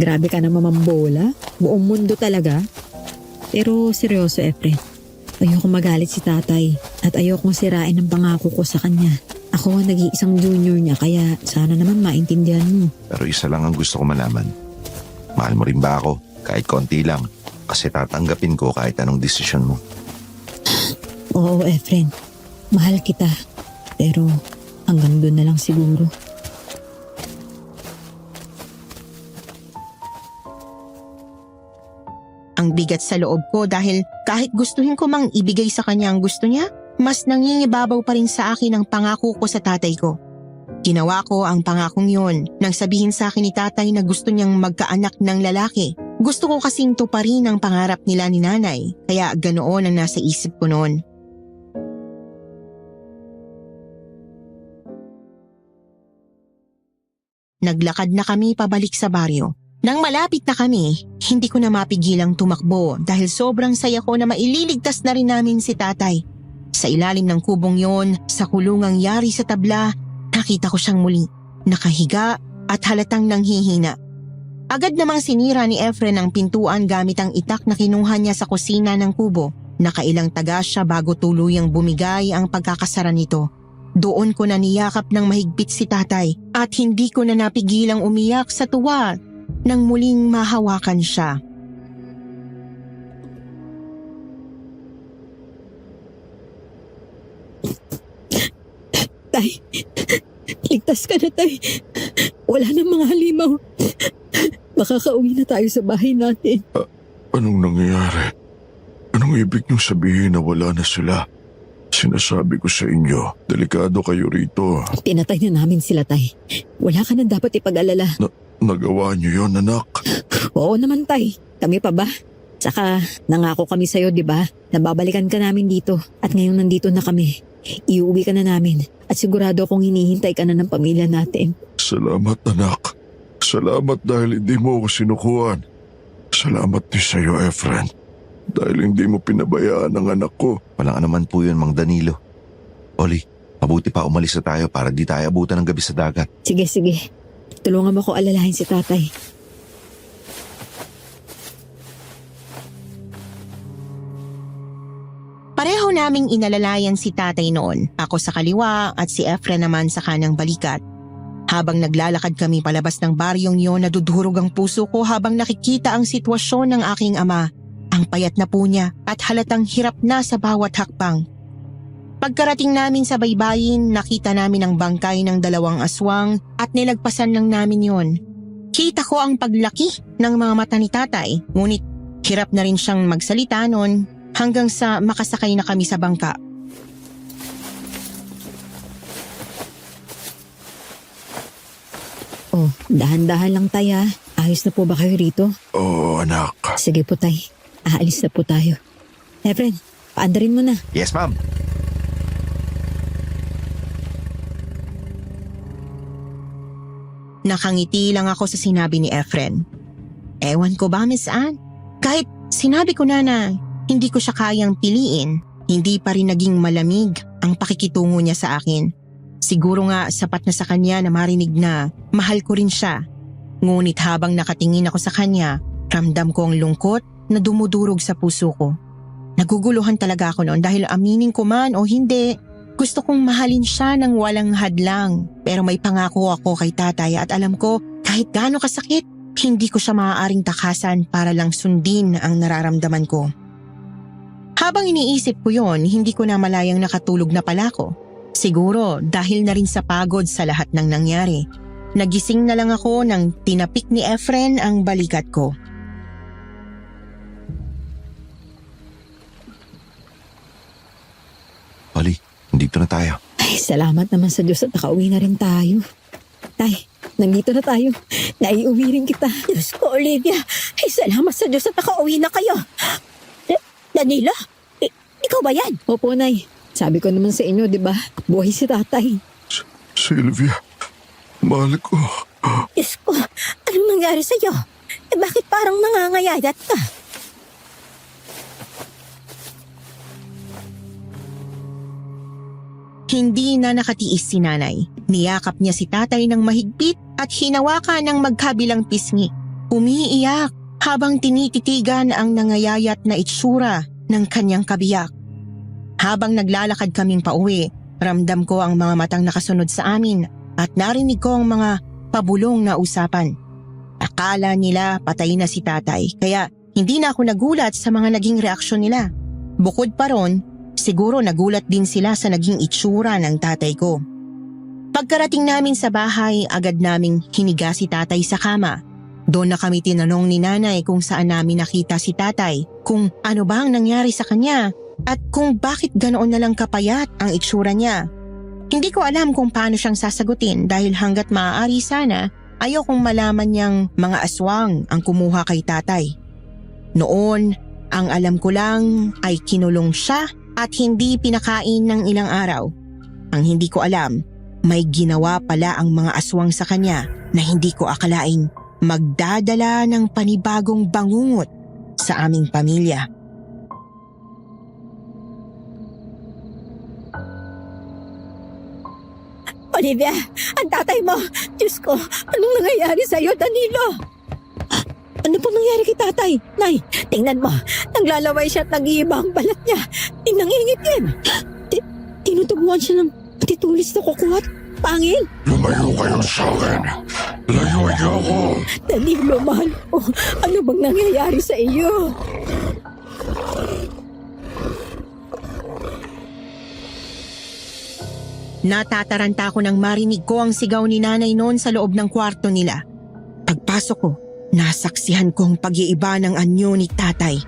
A: Grabe ka na mamambola. Buong mundo talaga. Pero seryoso, Efren. Ayoko magalit si tatay at ayokong sirain ang pangako ko sa kanya. Ako ang nag-iisang junior niya kaya sana naman maintindihan mo.
D: Pero isa lang ang gusto ko malaman. Mahal mo rin ba ako? Kahit konti lang. Kasi tatanggapin ko kahit anong desisyon mo.
A: Oo, Efren. Mahal kita. Pero hanggang doon na lang siguro.
C: Ang bigat sa loob ko dahil kahit gustuhin ko mang ibigay sa kanya ang gusto niya, mas nangingibabaw pa rin sa akin ang pangako ko sa tatay ko. Ginawa ko ang pangakong yun nang sabihin sa akin ni tatay na gusto niyang magkaanak ng lalaki. Gusto ko kasing tuparin ang pangarap nila ni nanay, kaya ganoon ang nasa isip ko noon. Naglakad na kami pabalik sa baryo. Nang malapit na kami, hindi ko na mapigilang tumakbo dahil sobrang saya ko na maililigtas na rin namin si tatay. Sa ilalim ng kubong yon, sa kulungang yari sa tabla, nakita ko siyang muli, nakahiga at halatang nanghihina. Agad namang sinira ni Efren ang pintuan gamit ang itak na kinuha niya sa kusina ng kubo. Nakailang taga siya bago tuluyang bumigay ang pagkakasara nito. Doon ko na niyakap ng mahigpit si tatay at hindi ko na napigilang umiyak sa tuwa nang muling mahawakan siya.
A: Tay, ligtas ka na, tay. Wala na mga halimaw. Makakauwi na tayo sa bahay natin.
F: Anong nangyayari? Anong ibig niyong sabihin na wala na sila? Sinasabi ko sa inyo, delikado kayo rito.
A: Pinatay na namin sila, tay. Wala ka na dapat ipag-alala.
F: Nagawa niyo yon, anak.
A: Oo naman, tay. Kami pa ba? Tsaka nangako kami sa'yo, di ba? Nababalikan ka namin dito. At ngayon nandito na kami. Iuwi ka na namin. At sigurado akong hinihintay ka na ng pamilya natin.
F: Salamat, anak. Salamat dahil hindi mo ako sinukuhan. Salamat din sa'yo, Efren. Dahil hindi mo pinabayaan ang anak ko.
D: Walang anuman po yun, Mang Danilo. Oli, mabuti pa umalis na tayo para di tayo abutan ng gabi sa dagat.
A: Sige, sige. Tulungan mo ko alalahin si tatay.
C: Pareho naming inalalayan si tatay noon. Ako sa kaliwa at si Efren naman sa kanang balikat. Habang naglalakad kami palabas ng baryong yon, nadudurog ang puso ko habang nakikita ang sitwasyon ng aking ama. Ang payat na po niya at halatang hirap na sa bawat hakbang. Pagkarating namin sa baybayin, nakita namin ang bangkay ng 2 aswang at nilagpasan lang namin yon. Kita ko ang paglaki ng mga mata ni tatay, ngunit hirap na rin siyang magsalita noon hanggang sa makasakay na kami sa bangka.
A: Oh, dahan-dahan lang, tay, ha. Ayos na po ba kayo rito?
F: Oo, anak.
A: Sige po, tay. Aalis na po tayo. Efren, paandarin mo na.
D: Yes, ma'am.
C: Nakangiti lang ako sa sinabi ni Efren. Ewan ko ba, Miss Anne? Kahit sinabi ko na hindi ko siya kayang piliin, hindi pa rin naging malamig ang pakikitungo niya sa akin. Siguro nga sapat na sa kanya na marinig na mahal ko rin siya. Ngunit habang nakatingin ako sa kanya, ramdam ko ang lungkot na dumudurog sa puso ko. Naguguluhan talaga ako noon dahil aminin ko man o hindi, gusto kong mahalin siya ng walang hadlang. Pero may pangako ako kay tatay at alam ko kahit gaano kasakit, hindi ko siya maaaring takasan para lang sundin ang nararamdaman ko. Habang iniisip ko yon, hindi ko na malayang nakatulog na pala ako. Siguro dahil na rin sa pagod sa lahat ng nangyari. Nagising na lang ako nang tinapik ni Efren ang balikat ko.
D: Oli, dito na tayo.
A: Ay, salamat naman sa Diyos at nakauwi na rin tayo. tatay. Nandito na tayo. Naiuwi rin kita.
B: Diyos ko, Olivia. Ay, salamat sa Diyos at nakauwi na kayo. Danilo? Ikaw ba yan?
A: Opo, Nay. Sabi ko naman sa inyo, di ba? Buhay si tatay.
F: Sylvia, mahal ko.
B: Diyos ko, anong nangyari sa'yo? Bakit parang nangangayayat ka?
C: Hindi na nakatiis si nanay. Niyakap niya si tatay ng mahigpit at hinawakan ng magkabilang pisngi. Umiiyak habang tinititigan ang nangayayat na itsura ng kanyang kabiyak. Habang naglalakad kaming pauwi, ramdam ko ang mga matang nakasunod sa amin at narinig ko ang mga pabulong na usapan. Akala nila patay na si tatay kaya hindi na ako nagulat sa mga naging reaksyon nila. Bukod pa ron, siguro nagulat din sila sa naging itsura ng tatay ko. Pagkarating namin sa bahay, agad naming hiniga si tatay sa kama. Doon na kami tinanong ni nanay kung saan namin nakita si tatay, kung ano ba ang nangyari sa kanya, at kung bakit ganoon na lang kapayat ang itsura niya. Hindi ko alam kung paano siyang sasagutin dahil hanggat maaari sana, ayokong malaman niyang mga aswang ang kumuha kay tatay. Noon, ang alam ko lang ay kinulong siya at hindi pinakain ng ilang araw. Ang hindi ko alam, may ginawa pala ang mga aswang sa kanya na hindi ko akalaing magdadala ng panibagong bangungot sa aming pamilya.
B: Olivia, ang tatay mo. Diyos ko, anong nangyayari sa'yo, Danilo?
A: Ano pong nangyari kay tatay? Nay,
B: Tingnan mo, naglalaway siya at nag-iiba ang balat niya. Nangingitim.
A: tinutubuan siya ng titulis na kukuha at pangil.
F: Lumayo kayo sa akin. Layuan niyo ako.
A: Danilo, mahal ko. Ano bang nangyayari sa iyo?
C: Natataranta ako nang marinig ko ang sigaw ni nanay noon sa loob ng kwarto nila. Pagpasok ko, nasaksihan ko ang pag-iiba ng anyo ni tatay.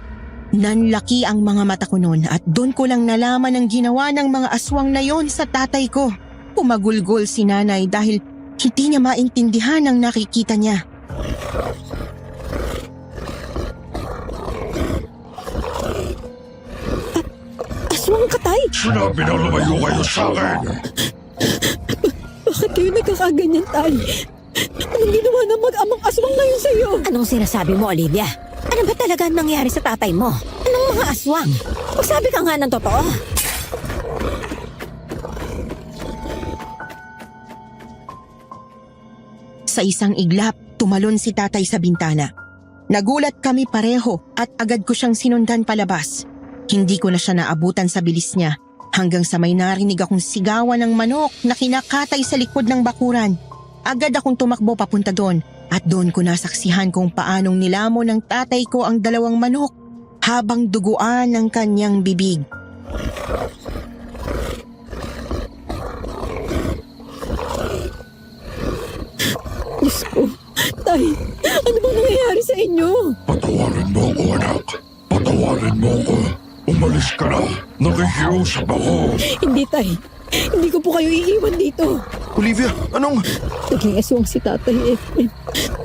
C: Nanlaki ang mga mata ko noon at doon ko lang nalaman ang ginawa ng mga aswang na yon sa tatay ko. Pumagulgol si nanay dahil hindi niya maintindihan ang nakikita niya.
A: Aswang katay?
F: Sinabi na lumayo kayo sa akin.
A: Bakit kayo nagkakaganyan, tay? Anong ginawa ng mag-amang aswang ngayon sa iyo?
B: Anong sinasabi mo, Olivia? Ano ba talaga ang nangyari sa tatay mo? Anong mga aswang? Magsabi ka nga ng totoo.
C: Sa isang iglap, tumalon si tatay sa bintana. Nagulat kami pareho at agad ko siyang sinundan palabas. Hindi ko na siya naabutan sa bilis niya hanggang sa may narinig akong sigawan ng manok na kinakatay sa likod ng bakuran. Agad akong tumakbo papunta doon at doon ko nasaksihan kung paanong nilamon ng tatay ko ang dalawang manok habang duguan ng kanyang bibig.
A: Diyos ko, tay, ano bang nangyayari sa inyo?
F: Patawarin mo ako, anak. Patawarin mo ako. Umalis ka na. Nakikiusap ako.
A: Hindi, tay. Hindi ko po kayo iiwan dito.
D: Olivia, anong?
A: Naging aswang si tatay, Efren.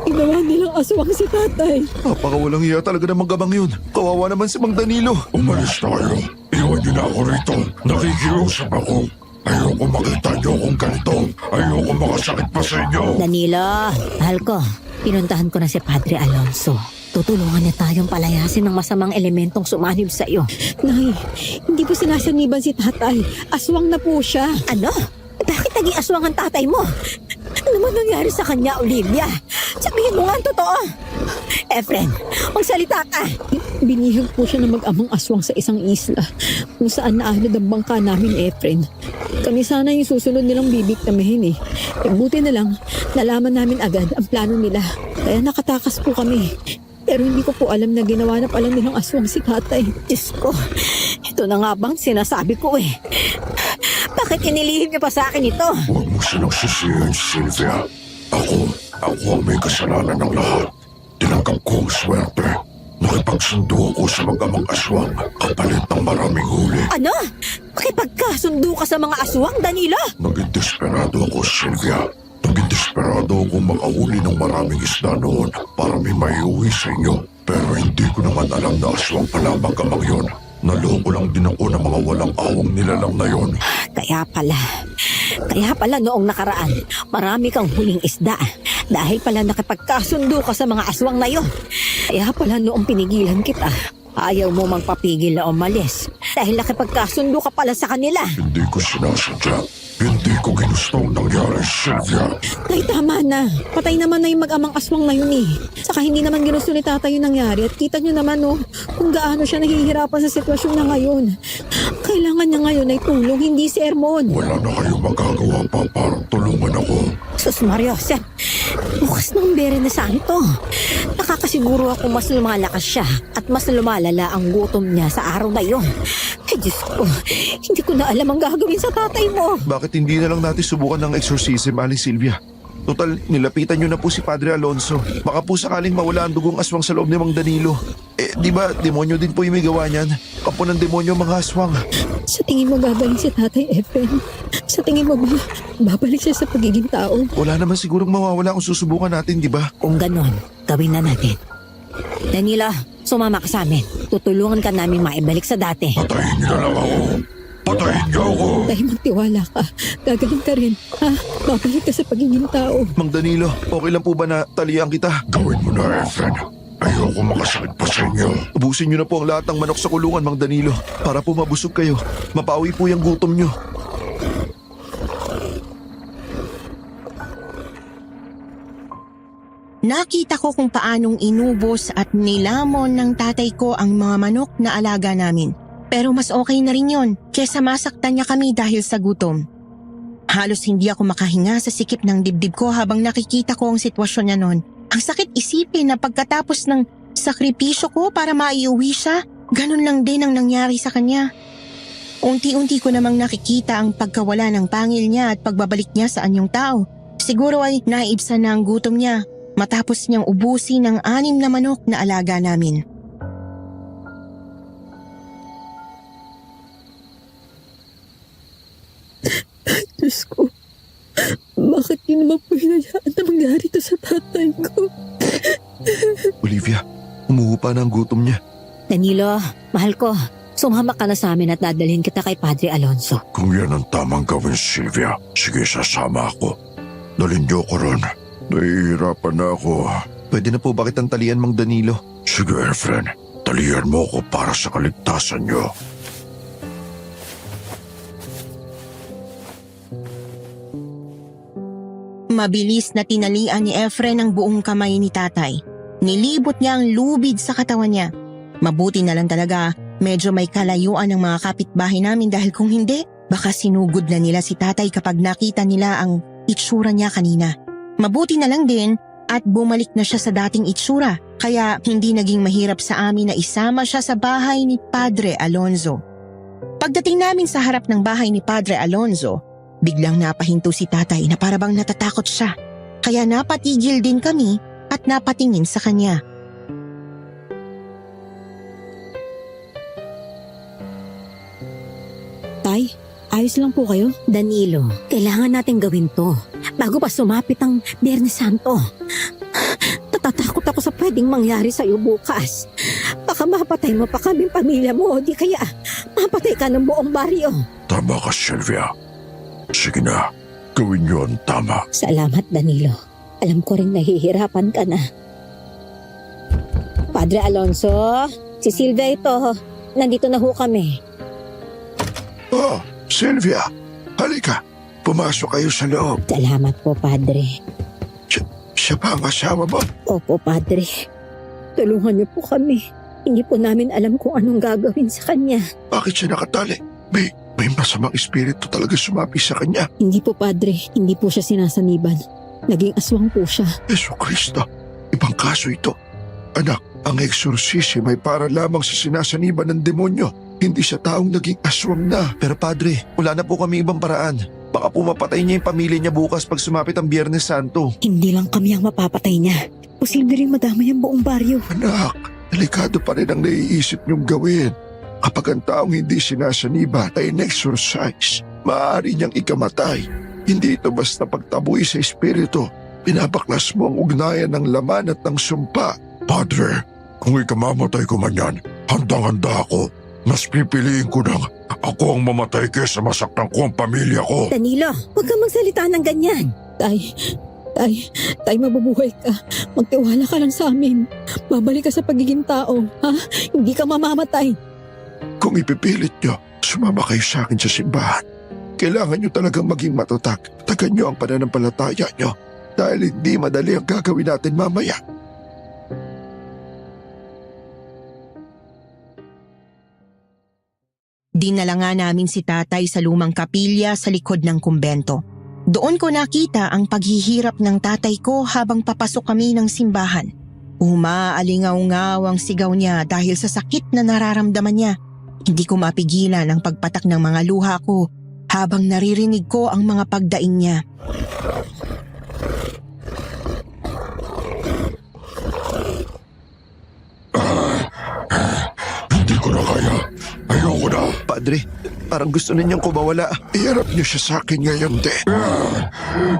A: Ginawa nilang aswang si tatay.
D: Napakawalang hiya talaga ng manggabang yun. Kawawa naman si Mang Danilo.
F: Umalis na kayo. Iwan niyo na ako rito. Nakikiusap ako. Ayoko makita niyo kung ganito. Ayoko makasakit pa sa inyo.
B: Danilo, mahal ko. Pinuntahan ko na si Padre Alonso. Tutulungan niya tayong palayasin ng masamang elementong sumanib sa iyo.
A: Nay, hindi po sinasaniban si tatay. Aswang na po siya.
B: Ano? Bakit naging aswang ang tatay mo? Ano man nangyari sa kanya, Olivia? Sabihin mo nga ang totoo. Efren, magsalita ka.
A: Binihag po siya ng mag-amang aswang sa isang isla kung saan naanod ang bangka namin, Efren. Kami sana yung susunod nilang bibiktimahin eh. Buti na lang, nalaman namin agad ang plano nila. Kaya nakatakas po kami. Pero hindi ko po alam na ginawa na pala nilang aswang si tatay.
B: Diyos ko, ito na nga bang sinasabi ko eh. Bakit inilihim niyo pa sa akin ito?
F: Huwag mo silang sisihin, Sylvia. Ako ang may kasalanan ng lahat. Tinanggap ko ang swerte. Nakipagsundo ako sa mag-amang aswang kapalit ng maraming huli.
B: Ano? Makipagkasundo ka sa mga aswang, Danilo?
F: Naging desperado ako, Sylvia. Naging desperado akong makahuli ng maraming isda noon para may maiuwi sa inyo. Pero hindi ko naman alam na aswang pala magkamang yun. Naloko lang din ako ng mga walang awang nilalang na yon.
B: Kaya pala noong nakaraan, marami kang huling isda. Dahil pala nakipagkasundo ka sa mga aswang na yon. Kaya pala noong pinigilan kita, ayaw mo magpapigil na umalis. Dahil nakipagkasundo ka pala sa kanila.
F: Hindi ko sinasadya. Hindi ko ginusto ang nangyari, Sylvia.
A: Tay, tama na. Patay naman na yung mag-amang aswang na yun eh. Saka hindi naman ginusto ni tatay yung nangyari. At kita nyo naman kung gaano siya nahihirapan sa sitwasyon na ngayon. Kailangan niya ngayon ay tulong, hindi sermon.
F: Wala na kayong magagawa pa para tulungan ako.
B: Sus Mario, Sir, bukas ng bere na santo. Nakakasiguro ako mas lumalakas siya at mas lumalala ang gutom niya sa araw na yon. Ay Diyos ko, hindi ko na alam ang gagawin sa tatay mo.
D: Bakit hindi na lang natin subukan ng exorcism, Aling Sylvia? Total, nilapitan niyo na po si Padre Alonso. Baka po sakaling mawala ang dugong aswang sa loob ni Mang Danilo. Di ba, demonyo din po yung may gawa niyan? Kapo ng demonyo ang mga aswang.
A: Sa tingin mo gagaling si tatay Efren? Sa tingin mo ba babalik siya sa pagiging tao?
D: Wala naman sigurong mawawala kung susubukan natin, di ba?
B: Kung ganon, gawin na natin. Danilo, sumama ka sa amin. Tutulungan ka namin maibalik sa dati.
F: Patayin niyo na lang ako. Patayin niyo ako.
A: Tay, magtiwala ka. Gagaling ka rin. Ha? Babalik ka sa pagiging tao.
D: Mang Danilo, okay lang po ba na talian kita?
F: Gawin mo na, Efren. Ayoko makasakit pa sa inyo.
D: Ubusin niyo na po ang lahat ng manok sa kulungan, Mang Danilo. Para po mabusog kayo. Mapawi po yung gutom niyo.
C: Nakita ko kung paanong inubos at nilamon ng tatay ko ang mga manok na alaga namin. Pero mas okay na rin yon kesa masaktan niya kami dahil sa gutom. Halos hindi ako makahinga sa sikip ng dibdib ko habang nakikita ko ang sitwasyon niya noon. Ang sakit isipin na pagkatapos ng sakripisyo ko para maiuwi siya, ganun lang din ang nangyari sa kanya. Unti-unti ko namang nakikita ang pagkawala ng pangil niya at pagbabalik niya sa anyong tao. Siguro ay naibsan na ang gutom niya matapos niyang ubusin ang 6 na manok na alaga namin.
A: Diyos ko, bakit di naman po hinayaan na mangyari to sa tatay ko?
D: Olivia, umuhupa na ang gutom niya.
B: Danilo, mahal ko, sumama ka na sa amin at dadalhin kita kay Padre Alonso.
F: Kung yan ang tamang gawin, Sylvia, sige, sasama ako. Dalhin niyo ko ron. Nahihirapan na ako.
D: Pwede na po ba kitang talian, Mang Danilo?
F: Sige, Efren. Talihan mo ako para sa kaligtasan niyo.
C: Mabilis na tinalian ni Efren ang buong kamay ni tatay. Nilibot niya ang lubid sa katawan niya. Mabuti na lang talaga, medyo may kalayuan ng mga kapitbahay namin dahil kung hindi, baka sinugod na nila si tatay kapag nakita nila ang itsura niya kanina. Mabuti na lang din at bumalik na siya sa dating itsura, kaya hindi naging mahirap sa amin na isama siya sa bahay ni Padre Alonso. Pagdating namin sa harap ng bahay ni Padre Alonso, biglang napahinto si tatay na parabang natatakot siya. Kaya napatigil din kami at napatingin sa kanya.
B: Tay, ayos lang po kayo? Danilo, kailangan natin gawin to bago pa sumapit ang Biyernes Santo. Natatakot ako sa pwedeng mangyari sa'yo bukas. Baka mapatay mo pa kaming pamilya mo o di kaya mapatay ka ng buong baryo.
F: Tama ka, Sylvia. Sige na, gawin niyo ang tama.
B: Salamat, Danilo. Alam ko rin nahihirapan ka na. Padre Alonso, si Silvia ito. Nandito na ho kami.
F: Oh, Sylvia, halika. Pumasok kayo sa loob.
B: Salamat po, Padre.
F: Siya pa ang asawa mo.
B: Opo, Padre. Tulungan niyo po kami. Hindi po namin alam kung anong gagawin sa kanya.
F: Bakit siya nakatali? May masamang espiritu talaga sumapi sa kanya.
A: Hindi po, Padre. Hindi po siya sinasaniban. Naging aswang po siya.
F: Yesu Cristo, ibang kaso ito. Anak, ang eksorsisyo ay para lamang sa sinasaniban ng demonyo. Hindi siya taong naging aswang na.
D: Pero Padre, wala na po kami ibang paraan. Baka po mapatay niya yung pamilya niya bukas pag sumapit ang Biyernes Santo.
B: Hindi lang kami ang mapapatay niya. Posible rin madamay ang buong baryo.
F: Anak, delikado pa rin ang naiisip niyong gawin. Kapag ang taong hindi sinasaniban ay in-exorcise, maaari niyang ikamatay. Hindi ito basta pagtaboy sa espiritu. Pinapaklas mo ang ugnayan ng laman at ng sumpa. Padre, kung ikamamatay ko man yan, handang-handa ako. Mas pipiliin ko nang ako ang mamatay kaysa masaktan ko ang pamilya ko.
A: Danilo, huwag kang magsalita ng ganyan. Tay, mabubuhay ka. Magtiwala ka lang sa amin. Babalik ka sa pagiging tao, ha? Hindi ka mamamatay.
F: Kung ipipilit nyo, sumama kayo sa akin sa simbahan. Kailangan nyo talagang maging matutak. Tagan nyo ang pananampalataya nyo. Dahil hindi madali ang gagawin natin mamaya.
C: Dinala nga namin si tatay sa lumang kapilya sa likod ng kumbento. Doon ko nakita ang paghihirap ng tatay ko habang papasok kami ng simbahan. Umaalingaw-ngaw ang sigaw niya dahil sa sakit na nararamdaman niya. Hindi ko mapigilan ang pagpatak ng mga luha ko habang naririnig ko ang mga pagdaing niya.
F: Hindi ko na kaya. Ayoko na.
D: Padre, parang gusto ninyang kumawala.
F: Iharap niyo siya sa akin ngayon din.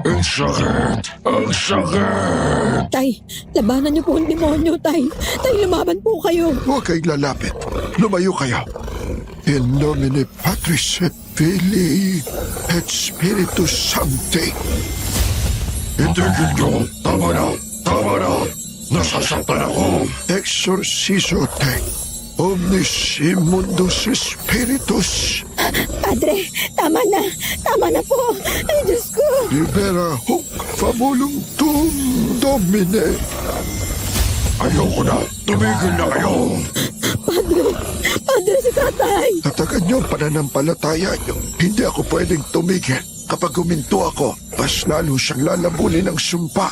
F: Ang sakit! Ang sakit!
A: Tay, labanan niyo po ang demonyo, Tay. Tay, lumaban po kayo.
F: Huwag kayong lalapit. Lumayo kayo. In nomine Patris et Filii et Spiritus Sancti. Itigil niyo. Tama na. Tama na. Nasasaktan ako. Exorciso te. Omnis immundus spiritus.
A: Padre, tama na. Tama na po. Ay, Diyos ko.
F: Libera hoc fabulum tuum, Domine. Ayoko na. Tumigil na kayo.
A: Padre, si tatay.
F: Tatagan niyo ang pananampalataya niyo. Hindi ako pwedeng tumigil. Kapag huminto ako, mas lalo siyang lalabunin ng sumpa.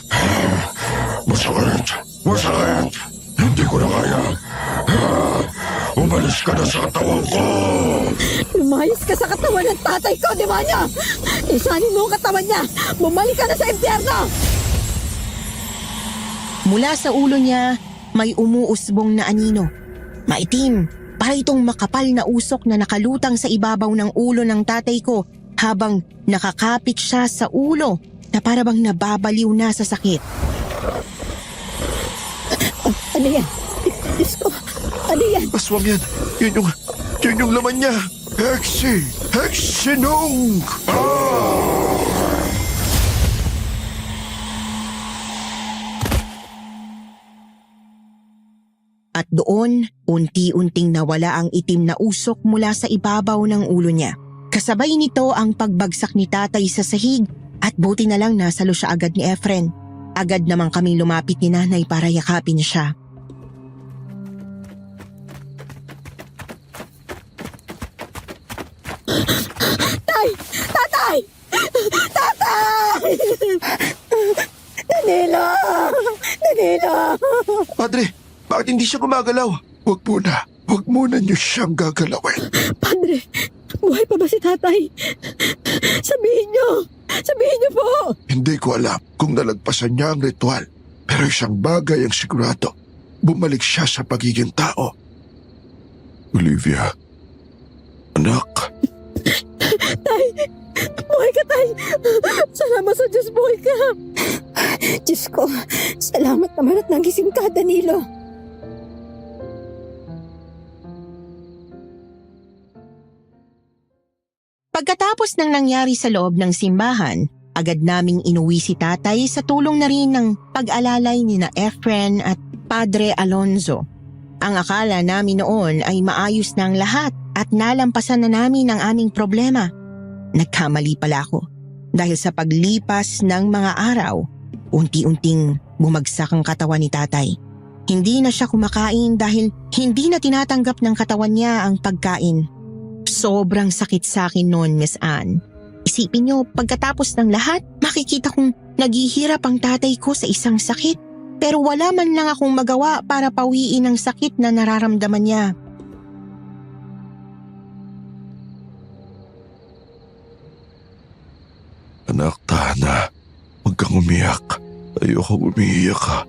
F: Masakit! Masakit! Hindi ko na kaya. Umalis ka na sa katawan ko!
A: Lumayas ka sa katawan ng tatay ko, demonyo. Isanin mo ang katawan niya. Bumalik ka na sa impyerno.
C: Mula sa ulo niya, may umuusbong na anino. Maitim, para itong makapal na usok na nakalutang sa ibabaw ng ulo ng tatay ko habang nakakapit siya sa ulo na para bang nababaliw na sa sakit.
A: Ano yan? Diyos ko, ano yan?
F: Aswang yan. Yun yung laman niya. Hexinong!
C: At doon, unti-unting nawala ang itim na usok mula sa ibabaw ng ulo niya. Kasabay nito ang pagbagsak ni tatay sa sahig at buti na lang nasalo siya agad ni Efren. Agad namang kaming lumapit ni nanay para yakapin siya.
A: Tay! Tatay! Tatay! Danilo! Danilo!
F: Padre, bakit hindi siya gumagalaw? Huwag muna. Huwag muna niyo siyang gagalawin.
A: Padre, buhay pa ba si tatay? Sabihin niyo! Sabihin niyo po!
F: Hindi ko alam kung nalagpasan niya ang ritual. Pero isang bagay ang sigurado. Bumalik siya sa pagiging tao. Olivia, anak.
A: Tay! Buhay ka, tay! Salamat sa Diyos, buhay ka! Diyos ko, salamat naman at nagising ka, Danilo.
C: Pagkatapos ng nangyari sa loob ng simbahan, agad naming inuwi si tatay sa tulong na rin ng pag-alalay ni na Efren at Padre Alonzo. Ang akala namin noon ay maayos na ang lahat at nalampasan na namin ang aming problema. Nagkamali pala ako dahil sa paglipas ng mga araw, unti-unting bumagsak ang katawan ni tatay. Hindi na siya kumakain dahil hindi na tinatanggap ng katawan niya ang pagkain. Sobrang sakit sa akin noon, Miss Anne. Isipin niyo, pagkatapos ng lahat, makikita kong naghihirap ang tatay ko sa isang sakit. Pero wala man lang akong magawa para pawiin ang sakit na nararamdaman niya.
F: Anak, Tana, huwag kang umiyak. Ayoko umiiyak ka.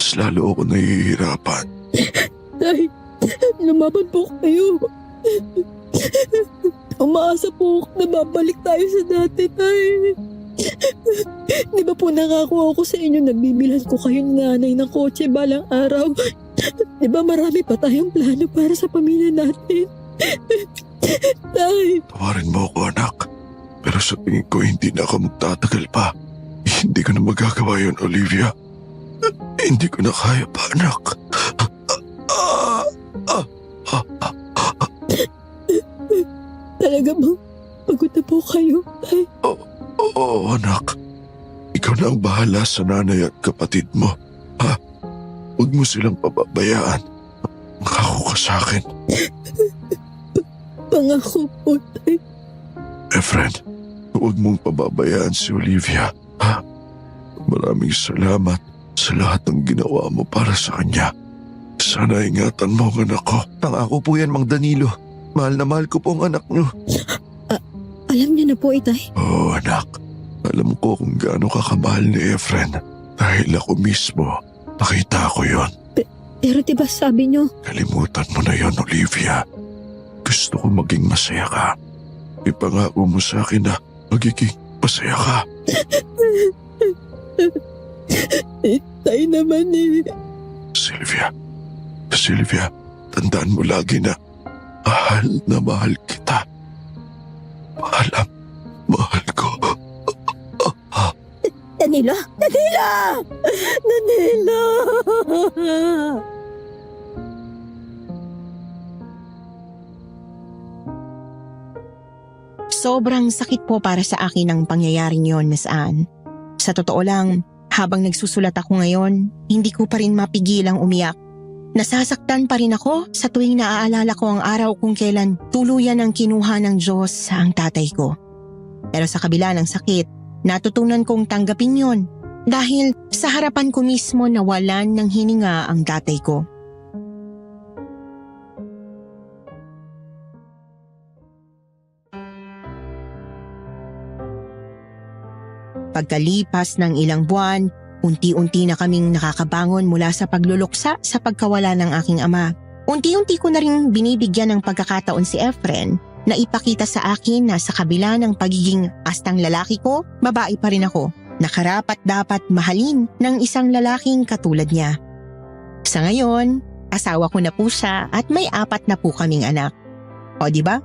F: Mas lalo ako nahihirapan.
A: Tay, lumaban po kayo. Umaasa po ako na babalik tayo sa dati, tay. Di ba po nangako ako sa inyo na bibilhan ko kayo ng nanay ng kotse balang araw? Di ba marami pa tayong plano para sa pamilya natin? Tay,
F: Tawarin mo ako, anak. Pero sa tingin ko hindi na ako magtatagal pa. Hindi ko na magagawa yun, Olivia. Hindi ko na kaya pa, anak.
A: talaga bang pagod na po kayo? Tay,
F: Oo, anak. Ikaw na ang bahala sa nanay at kapatid mo. Ha? Huwag mo silang pababayaan. Makako ka sa akin.
A: pangako po, Tay.
F: Friend, huwag mong pababayaan si Olivia. Ha? Maraming salamat sa lahat ng ginawa mo para sa kanya. Sana ingatan mo ang anak ko.
D: Pangako po yan, Mang Danilo. Mahal na mahal ko po ang anak niyo.
A: Alam niyo na po, Itay.
F: Oo, anak. Alam ko kung gaano ka kamahal ni Efren. Dahil ako mismo, nakita ko yon.
A: Pero diba sabi niyo,
F: Kalimutan mo na yon, Olivia. Gusto ko maging masaya ka. Ipangako mo sa akin na magiging masaya ka.
A: Tay naman eh.
F: Sylvia, tandaan mo lagi na mahal kita. Mahal ko.
A: Danilo! Danilo! Danilo!
C: Sobrang sakit po para sa akin ang pangyayaring yon, Miss Anne. Sa totoo lang, habang nagsusulat ako ngayon, hindi ko pa rin mapigilang umiyak. Nasasaktan pa rin ako sa tuwing naaalala ko ang araw kung kailan tuluyan ang kinuha ng Diyos sa ang tatay ko. Pero sa kabila ng sakit, natutunan kong tanggapin yon dahil sa harapan ko mismo nawalan ng hininga ang tatay ko. Pagkalipas ng ilang buwan, unti-unti na kaming nakakabangon mula sa pagluluksa sa pagkawala ng aking ama. Unti-unti ko na rin binibigyan ng pagkakataon si Efren na ipakita sa akin na sa kabila ng pagiging astang lalaki ko, babae pa rin ako, na karapat dapat mahalin ng isang lalaking katulad niya. Sa ngayon, asawa ko na po siya at may 4 na po kaming anak. O diba?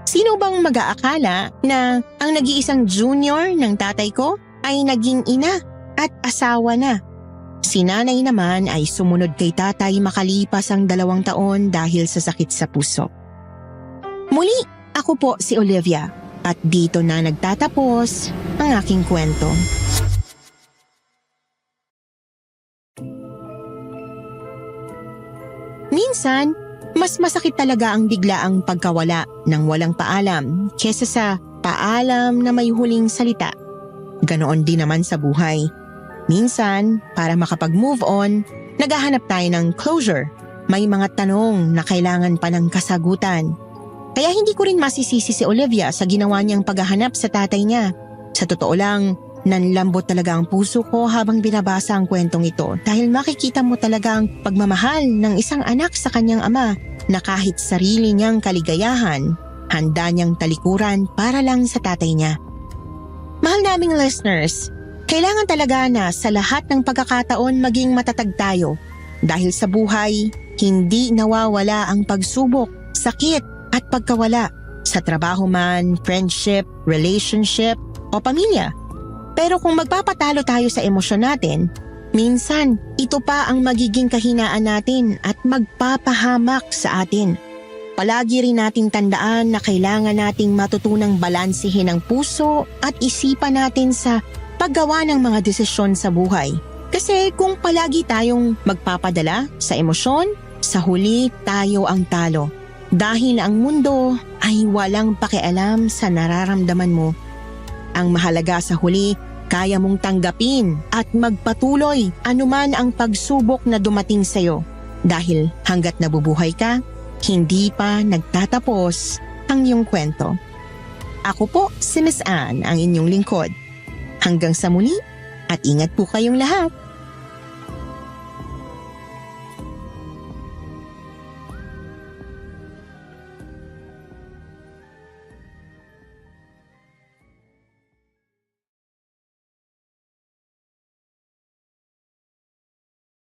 C: Sino bang mag-aakala na ang nag-iisang junior ng tatay ko ay naging ina at asawa na? Si nanay naman ay sumunod kay tatay makalipas ang 2 taon dahil sa sakit sa puso. Muli, ako po si Olivia at dito na nagtatapos ang aking kwento. Minsan, mas masakit talaga ang biglaang pagkawala ng walang paalam kesa sa paalam na may huling salita. Ganoon din naman sa buhay. Minsan, para makapag-move on, naghahanap tayo ng closure. May mga tanong na kailangan pa ng kasagutan. Kaya hindi ko rin masisisi si Olivia sa ginawa niyang paghahanap sa tatay niya. Sa totoo lang, nanlambot talaga ang puso ko habang binabasa ang kwentong ito dahil makikita mo talaga ang pagmamahal ng isang anak sa kanyang ama na kahit sarili niyang kaligayahan, handa niyang talikuran para lang sa tatay niya. Mahal naming listeners, kailangan talaga na sa lahat ng pagkakataon maging matatag tayo dahil sa buhay, hindi nawawala ang pagsubok, sakit at pagkawala sa trabaho man, friendship, relationship o pamilya. Pero kung magpapatalo tayo sa emosyon natin, minsan ito pa ang magiging kahinaan natin at magpapahamak sa atin. Palagi rin nating tandaan na kailangan nating matutunang balansihin ang puso at isipan natin sa paggawa ng mga desisyon sa buhay. Kasi kung palagi tayong magpapadala sa emosyon, sa huli tayo ang talo. Dahil ang mundo ay walang pakialam sa nararamdaman mo. Ang mahalaga sa huli, kaya mong tanggapin at magpatuloy anuman ang pagsubok na dumating sa'yo. Dahil hanggat nabubuhay ka, hindi pa nagtatapos ang iyong kwento. Ako po si Miss Anne, ang inyong lingkod. Hanggang sa muli at ingat po kayong lahat.